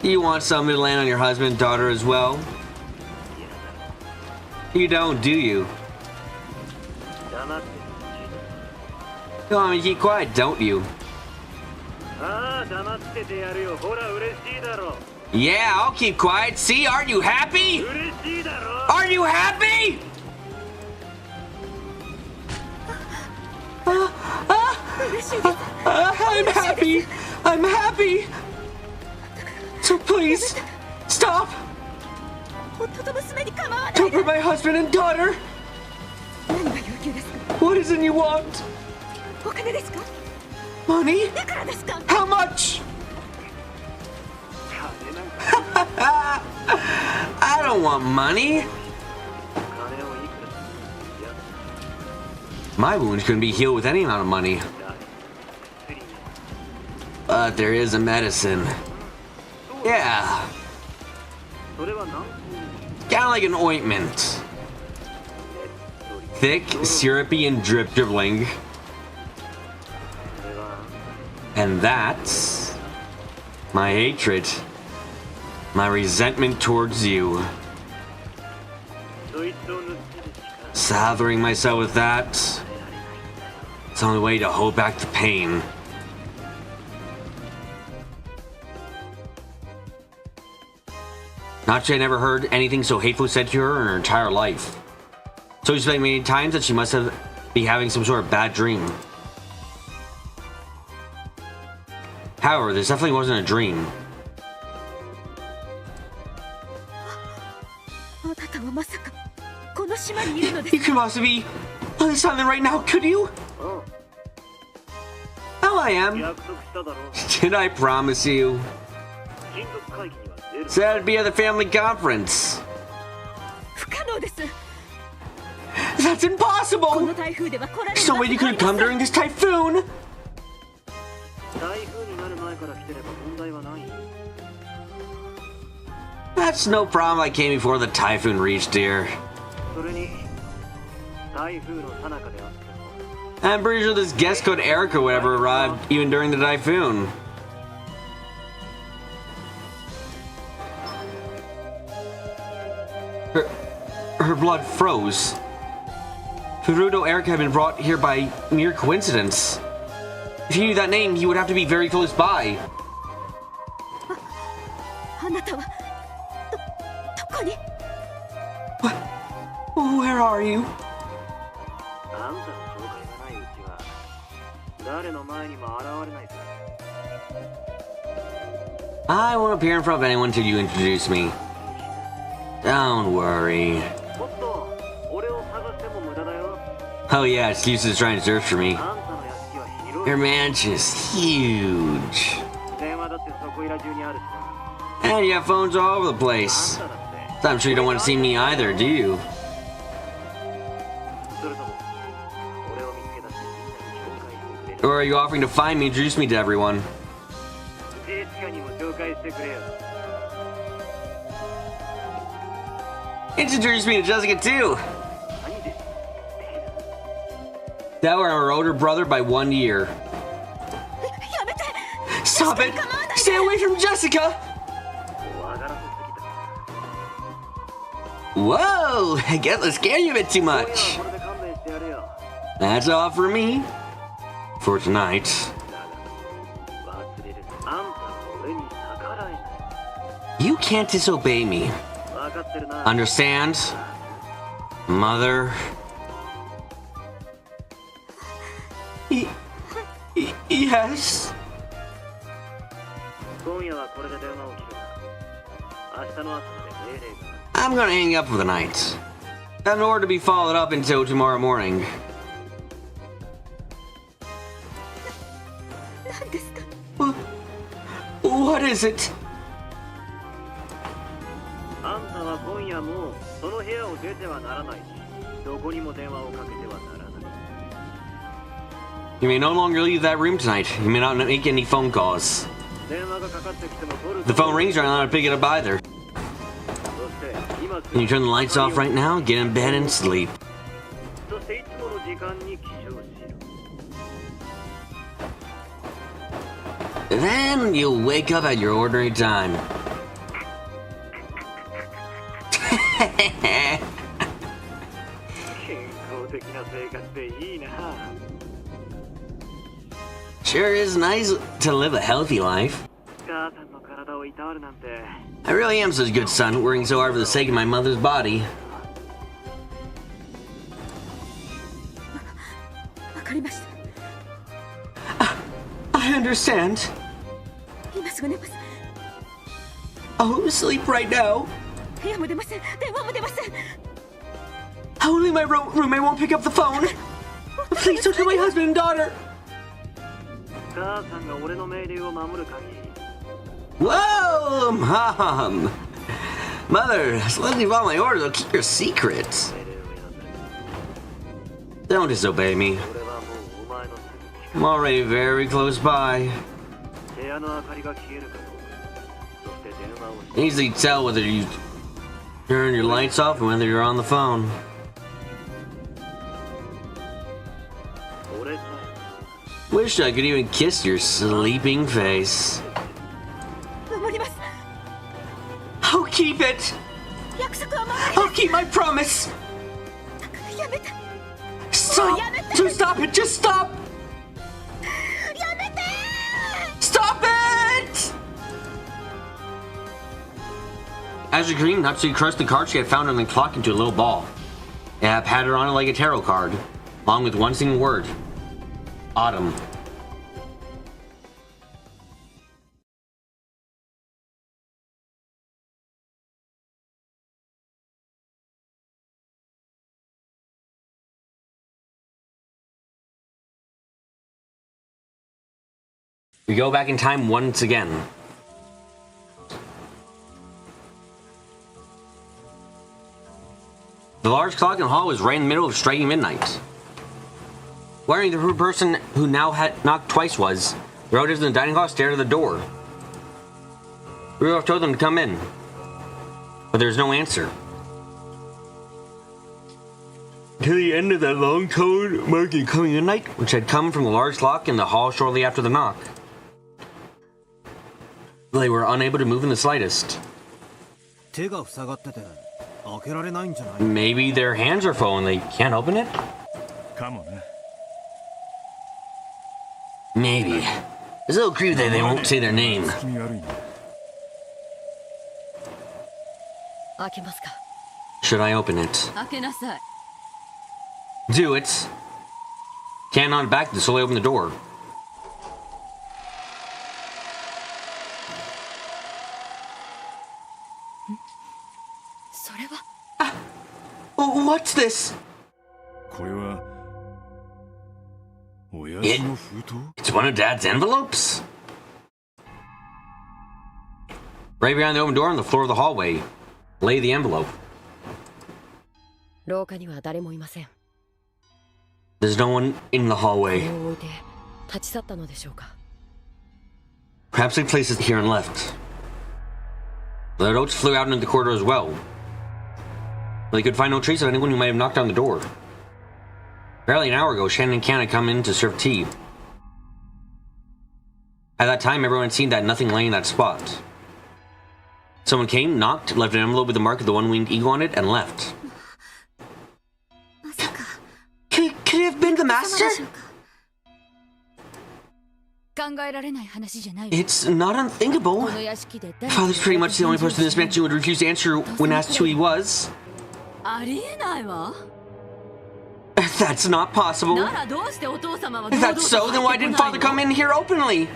You want something to land on your husband and daughter as well? You don't, do you? You want me to keep quiet, don't you? Yeah, I'll keep quiet. See, aren't you happy? Are you happy? I'm happy. I'm happy. So please, stop. Don't hurt my husband and daughter. What is it you want? Money? How much? I don't want money. My wounds couldn't be healed with any amount of money. But there is a medicine. Yeah. Kinda like an ointment. Thick, syrupy, and dribbling. And that's my hatred. My resentment towards you. Slathering myself with that. It's the only way to hold back the pain. Not she had never heard anything so hateful said to her in her entire life. So she said many times that she must be having some sort of bad dream. However, this definitely wasn't a dream. You could possibly be on this island right now, could you? Oh, I am. Did I promise you? Said I'd be at the family conference. That's impossible! There's no way you could have come during this typhoon! That's no problem. I came before the typhoon reached, dear. それに台風の最中であっても I'm pretty sure this guest code Erica would ever arrived even during the typhoon. Her blood froze. Furuto Erica had been brought here by mere coincidence. If he knew that name, he would have to be very close by. あなたはどこに Where are you? あんたの紹介がないうちは誰の前にも現れないさ I won't appear in front of anyone until you introduce me. Don't worry. もっと俺を探しても無駄だよ Oh yeah, excuses trying to search for me. あんたの屋敷は広 Your い mansion's huge. 電話だってそこいら中にあるしな And you have phones all over the あん place. ただって I'm sure you don't want to see me either, do you? それとも俺を見つけ出してみんなに紹介してくれる Or are you offering to find me and introduce me to everyone? ジェシカにも紹介してくれよ Introduce me to Jessica too! 何で That were our older brother by 1 year. やめて Stop it! Stay away from Jessica! 怖がらせすぎた Whoa! I guess I scare you a bit too 今夜 much. はこれで勘弁してやるよ That's all for me. For tonight. だが忘れるあんたは俺に逆らえない You can't disobey me. 分かってるな Understand? Mother? Yes? 今夜はこれで電話を切る明日の朝まで命令が I'm gonna hang up for the night. In order to be followed up until tomorrow morning. 何ですか What is it? あんたは今夜もうその部屋を出てはならないしどこにも電話をかけてはならない You may no longer leave that room tonight. You may not make any phone calls. 電話がかかってきても取る The phone rings, you're not allowed to pick it up either. そして今す Can you turn the lights off right now? Get in bed and sleep. そしていつもの時間に起床しろ Then you'll wake up at your ordinary time. 健康的な生活でいいな Sure is nice to live a healthy life. 母さんの体をいたわるなんて I really am such a good son, working so hard for the sake of my mother's body. わかりました I understand. 今すぐ寝ます I'll sleep right now. 部屋も出ません電話も出ません Only my roommate won't pick up the phone. Please don't tell my husband and daughter. 母さんが俺の命令を守る限り Whoa, Mom! Mother, as long as you follow my orders, I'll keep your secrets. 命令をやせ Don't disobey me. 俺はもうお前のすぐ I'm already very close by. 部屋の明かりが消えるかどうかそして電話をして Easily tell whether you turn your lights off and whether you're on the phone. 俺さ Wish I could even kiss your sleeping face. 守ります I'll keep it! 約束は守 I'll keep my promise! りやめて Stop! Just stop it! Just stop! やめて Stop it! As she dreamed, Natsuki crushed the card she had found on the clock into a little ball. It had patterned on it like a tarot card, along with one single word. Autumn. We go back in time once again. The large clock in the hall was right in the middle of striking midnight. Wondering who the person who now had knocked twice was, the relatives in the dining hall stared at the door. Rudolph told them to come in. But there's no answer. To the end of that long code marking coming in night, which had come from the large clock in the hall shortly after the knock. They were unable to move in the slightest. Maybe their hands are full and they can't open it? Maybe. It's a little creepy that they won't say their name. Should I open it? Do it. Cannot back this, so I open the door. What's this? It's one of Dad's envelopes. Right behind the open door on the floor of the hallway lay the envelope. There's no one in the hallway. Perhaps they placed it here and left. The notes flew out into the corridor as well. But they could find no trace of anyone who might have knocked on the door. Barely an hour ago, Shannon and Can had come in to serve tea. At that time, everyone had seen that nothing lay in that spot. Someone came, knocked, left an envelope with the mark of the one-winged eagle on it, and left. Could it have been the master? It's not unthinkable. Father's pretty much the only person in this mansion who would refuse to answer when asked who he was. That's not possible. If that's so, then why didn't Father come in here openly?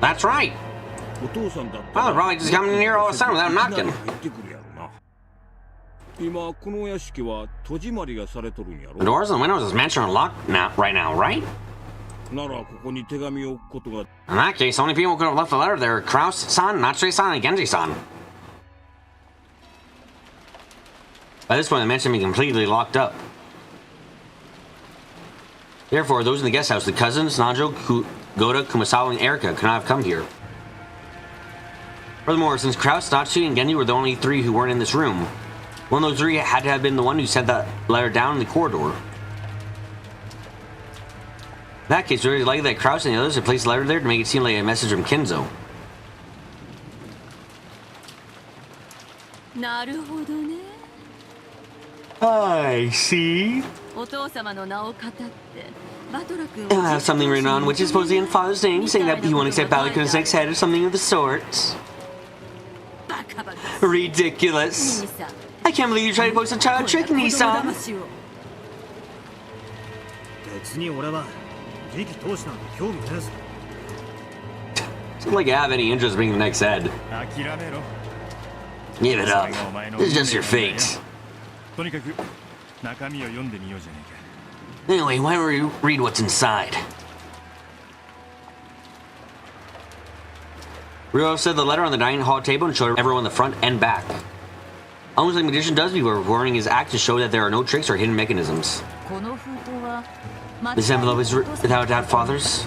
That's right. Father probably just coming in here all of a sudden without knocking. The doors and windows of this mansion are locked right now, right? In that case, the only people who could have left the letter there are Kraus-san, Natsue-san, and Genji-san. By this point, the mansion had been completely locked up. Therefore, those in the guest house, the cousins, Najo, Goda, Kumasawa, and Erika, could not have come here. Furthermore, since Kraus, Natsue, and Genji were the only three who weren't in this room, one of those three had to have been the one who sent that letter down in the corridor. In that case, it was very likely that Kraus and the others had placed the letter there to make it seem like a message from Kinzo. I see. It'll have something written on which is supposedly in Father's name, saying that he won't accept Balikuna's next head or something of the sort. Ridiculous. I can't believe you tried to post a child trick, Nisa. It's not like I have any interest in being the next head. Give it up. This is just your fate. Anyway, why don't we read what's inside? Ryo said the letter on the dining hall table and showed everyone the front and back. Almost like Magician does before performing his act to show that there are no tricks or hidden mechanisms. This envelope is without doubt Father's?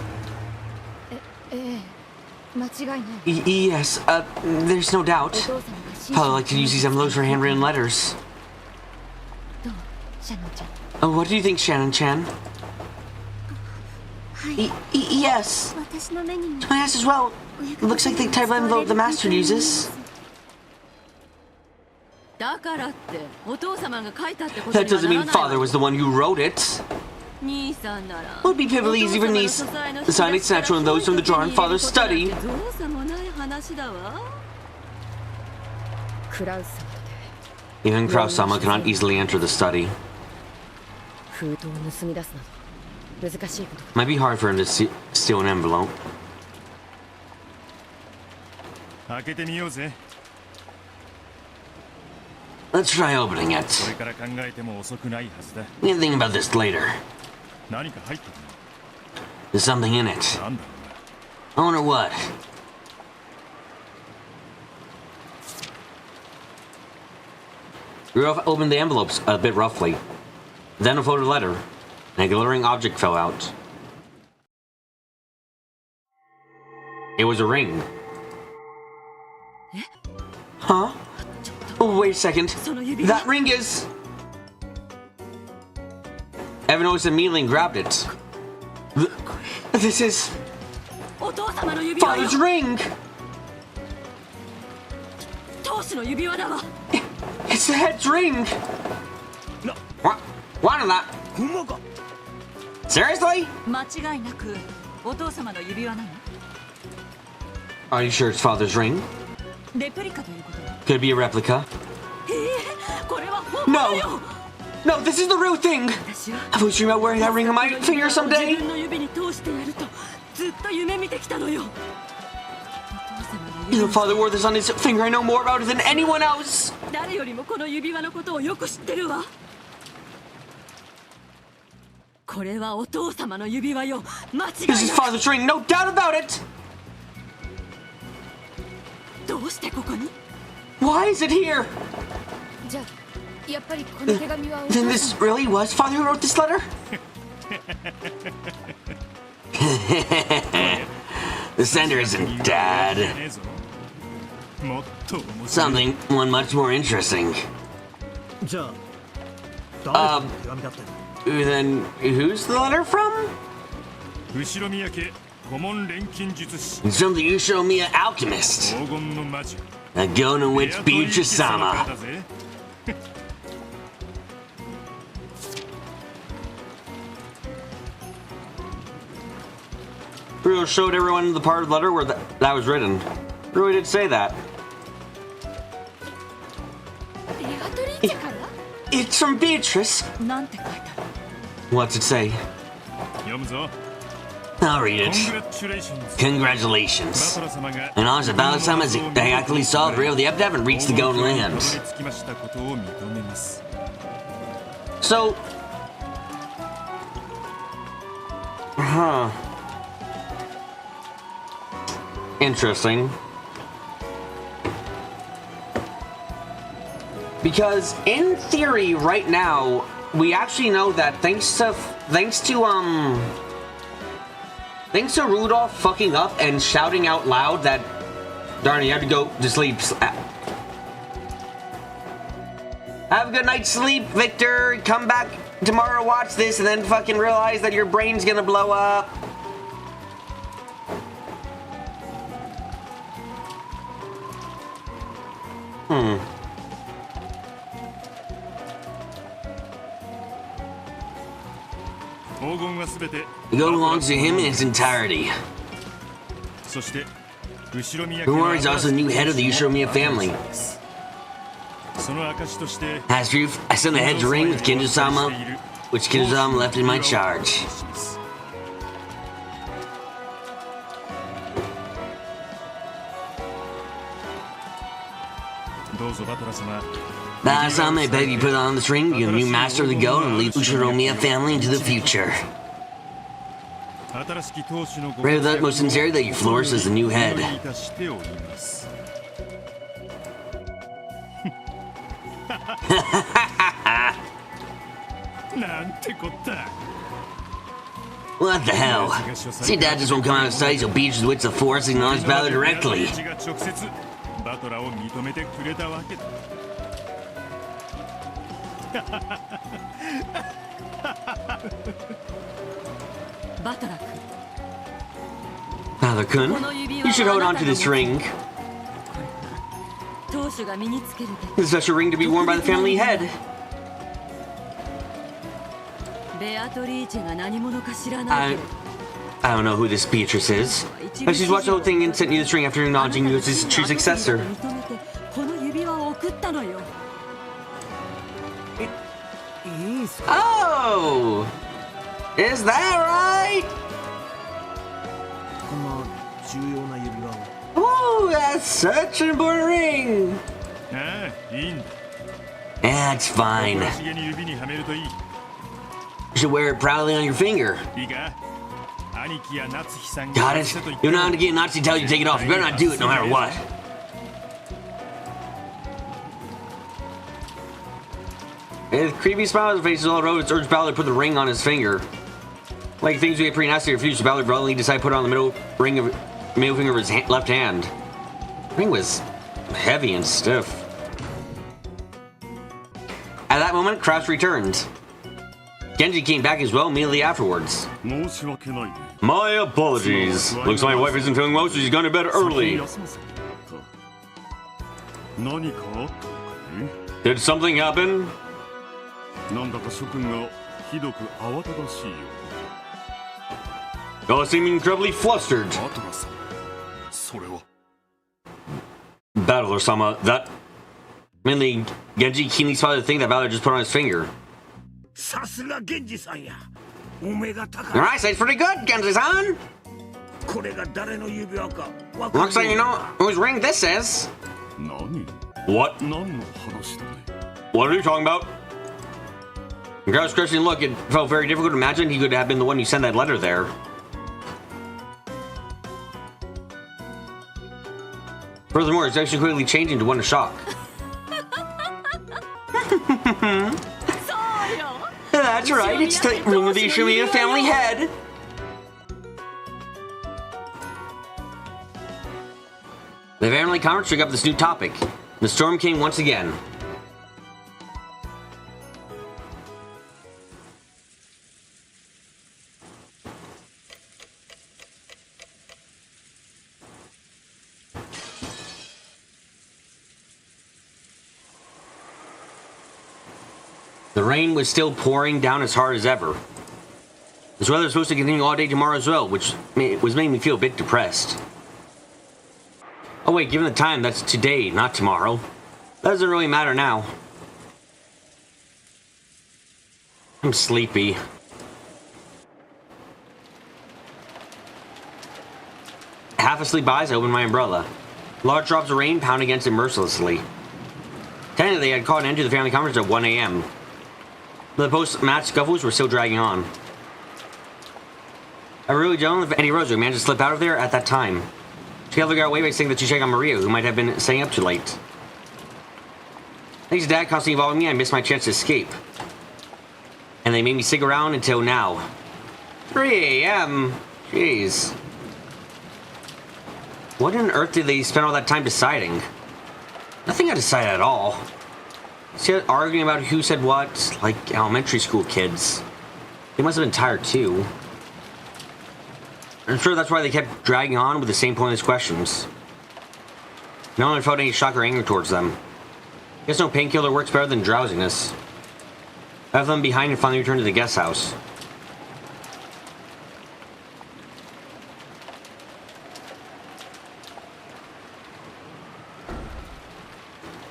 Yes, there's no doubt. Father liked to use these envelopes for handwritten letters. What do you think, Shannon-chan? Yes. I asked as well. It looks like the type of envelope the master uses. That doesn't mean Father was the one who wrote it. It would be pitifully easy for Niece. The sign is natural in those from the drawer in Father's study. Even Kraus-sama cannot easily enter the study. Might be hard for him to steal an envelope. Let's try opening it. We can think about this later. There's something in it. I wonder what. Rudolph opened the envelopes a bit roughly. Then a folded letter, and a glittering object fell out. It was a ring. Huh? Oh, wait a second. That ring is... Evan noticed immediately and grabbed it. This is... Father's ring! It's the head's ring! What? What is that? Seriously? Are you sure it's father's ring? Could it be a replica? No! No, this is the real thing! I've always dreamed about wearing that ring on my finger someday! Your father wore this on his finger. I know more about it than anyone else! This is father's ring, no doubt about it! Why is it here? Then this really was father who wrote this letter? The sender isn't Dad. One much more interesting. Then who's the letter from? It's from the Ushiromiya alchemist. A gun in which Beatrice-sama. Rio showed everyone the part of the letter where that was written. Really did say that. It's from Beatrice. What's it say? I'll read it. Congratulations. And honors of Battle-sama has actually solved Rio the Epitaph and reached the Golden Land. So... Huh. Interesting. Because in theory, right now, we actually know that thanks to Rudolph fucking up and shouting out loud that, darn, you have to go to sleep. Have a good night's sleep, Victor. Come back tomorrow, watch this, and then fucking realize that your brain's gonna blow up. The gold belongs to him in its entirety. Umar is also the new head of the Ushiromiya family. As proof, I sent a head's ring with Kinjo-sama, which Kinjo-sama left in my charge. Battle-sama, I beg you put on this ring, become new master of the gold, and lead Ushiromiya family into the future. Pray with utmost sincerity that you flourish as the new head. What the hell? See, Dad just won't come out of sight, so Beach with the force acknowledge Battle directly. Father-kun, you should hold on to this ring. This is such a ring to be worn by the family head. I don't know who this Beatrice is. But she's watched the whole thing and sent you this ring after acknowledging you as his true successor. Oh! Is that right? Oh, that's such an important ring! That's fine. You should wear it proudly on your finger. Got it? You know how to get Natsuki tell you to take it off. You better not do it no matter what. His creepy smile on his face is all over. It's urged Ballard to put the ring on his finger. Like things we get pretty nasty in your future, Ballard probably decide to put it on the middle ring of middle finger of his left hand. The ring was heavy and stiff. At that moment, Kraus returned. Genji came back as well immediately afterwards. My apologies. Looks like my wife isn't feeling well, so she's going to bed early. Did something happen? Oh, seeming incredibly flustered. Battler-sama, that... Mainly, Genji keenly saw the thing that Battler just put on his finger. Your eyesight's pretty good, Genji-san! Looks like you know whose ring this is. What? What are you talking about? Kraus' questioning look, it felt very difficult to imagine he could have been the one who sent that letter there. Furthermore, it's actually quickly changing to one of shock. That's right, it's the ring of the Ishimiya family head. The family conference took up this new topic. The storm came once again. The rain was still pouring down as hard as ever. This weather is supposed to continue all day tomorrow as well, which was making me feel a bit depressed. Oh wait, given the time, that's today, not tomorrow. That doesn't really matter now. I'm sleepy. Half asleep eyes, I opened my umbrella. Large drops of rain pound against it mercilessly. Technically, I had called an end to the family conference at 1 a.m. The post-match scuffles were still dragging on. I really don't know if Annie Rose managed to slip out of there at that time. She got away by saying that she checked on Maria, who might have been staying up too late. Thanks to Dad constantly involving me, I missed my chance to escape. And they made me stick around until now. 3 a.m. Jeez. What on earth did they spend all that time deciding? Nothing I decided at all. See, arguing about who said what, like elementary school kids. They must have been tired too. I'm sure that's why they kept dragging on with the same pointless questions. No one felt any shock or anger towards them. Guess no painkiller works better than drowsiness. I left them behind and finally returned to the guest house.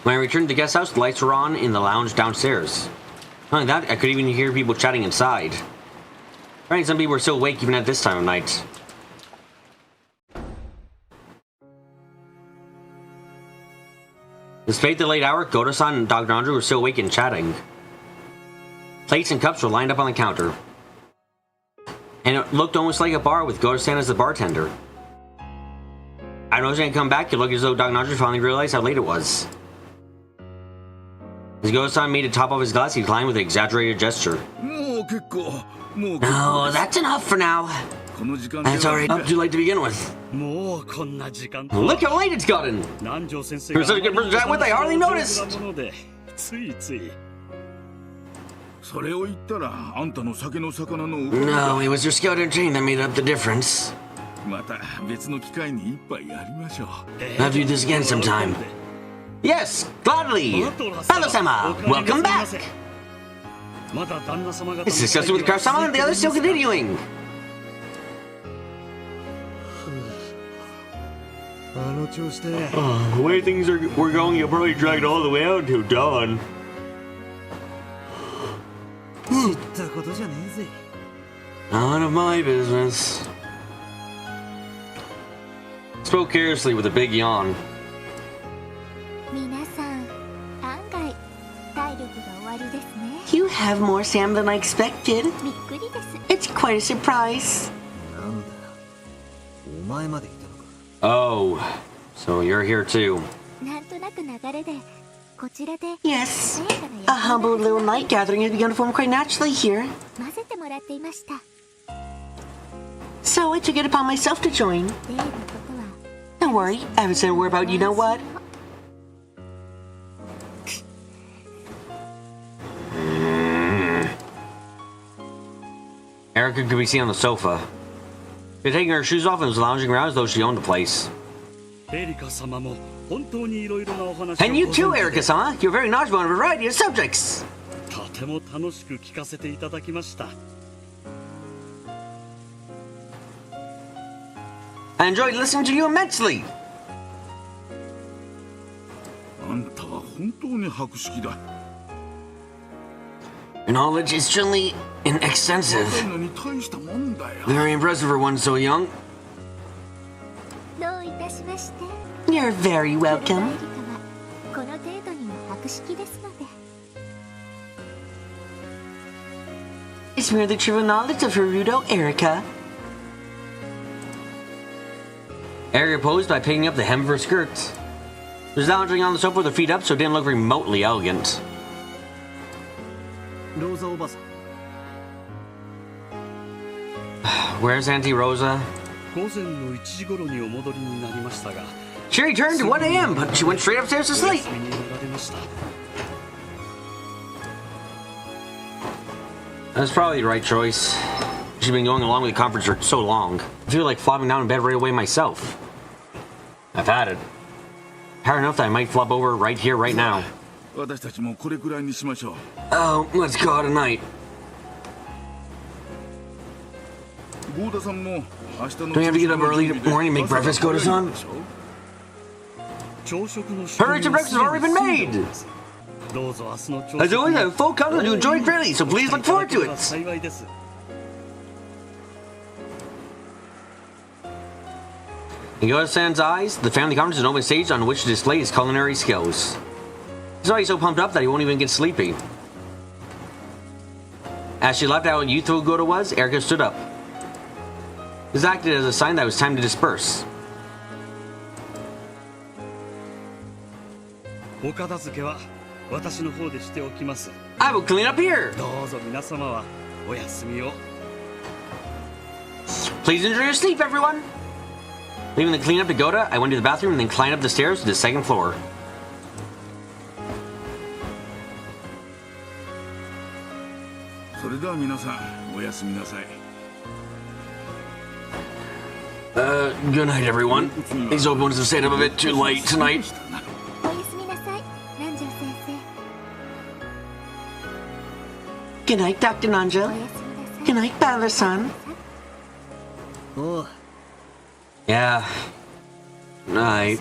When I returned to the guest house, the lights were on in the lounge downstairs. Not only that, I could even hear people chatting inside. Apparently some people were still awake even at this time of night. Despite the late hour, Goto-san and Dr. Andrew were still awake and chatting. Plates and cups were lined up on the counter. And it looked almost like a bar with Goto-san as the bartender. I noticed when I come back, it looked as though Dr. Andrew finally realized how late it was. As Goto-san made a top off his glass, he declined with an exaggerated gesture. Oh, that's enough for now. It's already up too late to begin with. Look how late it's gotten! You're such a good person to chat with, I hardly noticed! No, it was your skill to entertain that made up the difference. I'll do this again sometime. Yes, gladly! Hello-sama, welcome back! It's discussing with Kraus-sama and the others still continuing. The way things were going, you'll probably drag it all the way out until dawn. None of my business. Spoke carelessly with a big yawn. You have more Sam than I expected. It's quite a surprise. Oh, so you're here too. Yes, a humble little night gathering has begun to form quite naturally here. So I took it upon myself to join. Don't worry, I haven't said a word about you know what. Erica could be seen on the sofa. She's taking her shoes off and was lounging around as though she owned the place. And you too, Erica-sama. You're very knowledgeable on a variety of subjects. I enjoyed listening to you immensely. あんたは本当に博識だ。 Your knowledge is truly extensive. 若いのに大したもんだよ。 Very impressive for one so young. どういたしまして。 You're very エリ welcome. カはこの程度にも博識ですので。 It's merely trivial knowledge of Haruto Erica. Erica posed by picking up the hem of her skirt. She was lounging on the sofa with her feet up, so it didn't look remotely elegant. ローザおばさん Where's Auntie Rosa? 午前の1時頃にお戻りになりましたが She returned at 1 a.m., but she went straight upstairs to お sleep. 休みになられました That's probably the right choice. She's been going along with the conference for so long. I feel like flopping down in bed right away myself. I've had it. Hard enough that I might flop over right here, right now. 私たちもこれくらいにしましょう。 Oh, let's call it a night. ゴーダさんも明日の Do we have to get up early in the morning and make breakfast, Goda-san? 朝食の Her breakfast has already been made! どうぞ明日の朝 As 食 always, I have full confidence to enjoy it freely, so please look forward to it! 幸いです In Yoda-san's eyes, the family conference is an open stage on which to display his culinary skills. He's already so pumped up that he won't even get sleepy. As she left out how youthful Goda was, Erica stood up. This acted as a sign that it was time to disperse. お片付けは私の方でしておきます I will clean up here! どうぞ皆様はお休みを Please enjoy your sleep, everyone! Leaving the cleanup to Goda, I went to the bathroom and then climbed up the stairs to the second floor. Good night, everyone. These old ones have stayed up a bit too late tonight. おやすみなさい、南條先生。 Good night, Dr. お Nanjo. やすみなさい。 Good night, Bala-san. おう Yeah. Night.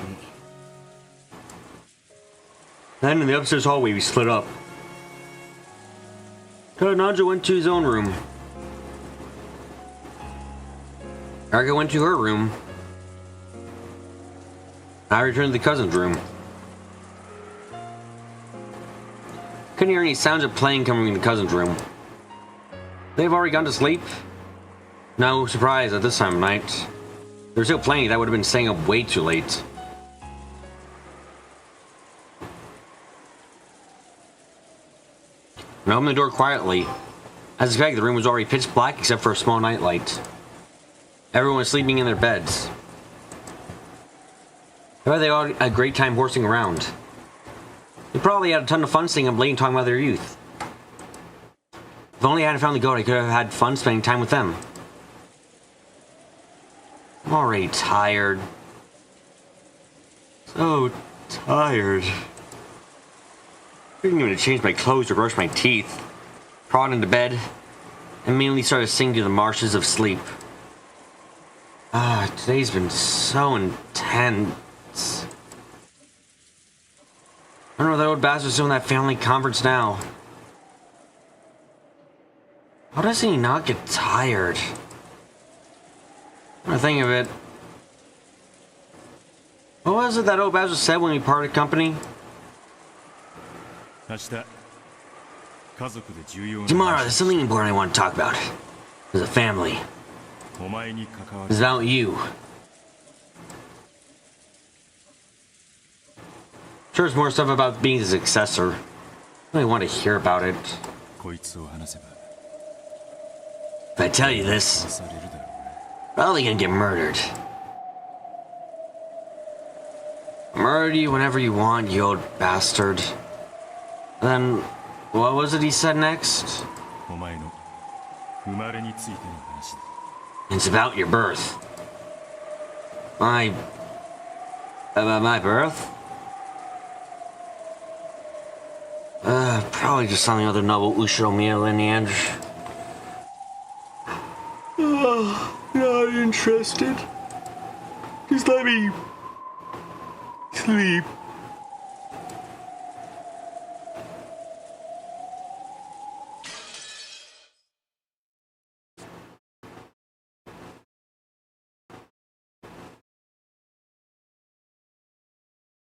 Then in the upstairs hallway, we split up. Nanjo went to his own room. Erica went to her room. I returned to the cousin's room. Couldn't hear any sounds of playing coming from the cousin's room. They've already gone to sleep? No surprise at this time of night. If they were still playing, that would have been staying up way too late. I opened the door quietly. As expected, the room was already pitch black except for a small nightlight. Everyone was sleeping in their beds. I bet they all had a great time horsing around. They probably had a ton of fun staying up late and talking about their youth. If only I hadn't found the goat, I could have had fun spending time with them. I'm already tired. So tired. I didn't even change my clothes or brush my teeth. Crawled into bed and mainly started singing to the marshes of sleep. Today's been so intense. I don't know what that old bastard's doing that family conference now. How does he not get tired? When I think of it, what was it that old bastard said when we parted company? Tomorrow, there's something important I want to talk about. As a family. It's about you. Sure, there's more stuff about being the successor. I really want to hear about it. If I tell you this, probably gonna get murdered. Murder you whenever you want, you old bastard. Then, what was it he said next? お前の生まれについての話だ。 It's about your birth. About my birth? Probably just some other noble Ushiromiya lineage. Not interested. Just let me sleep.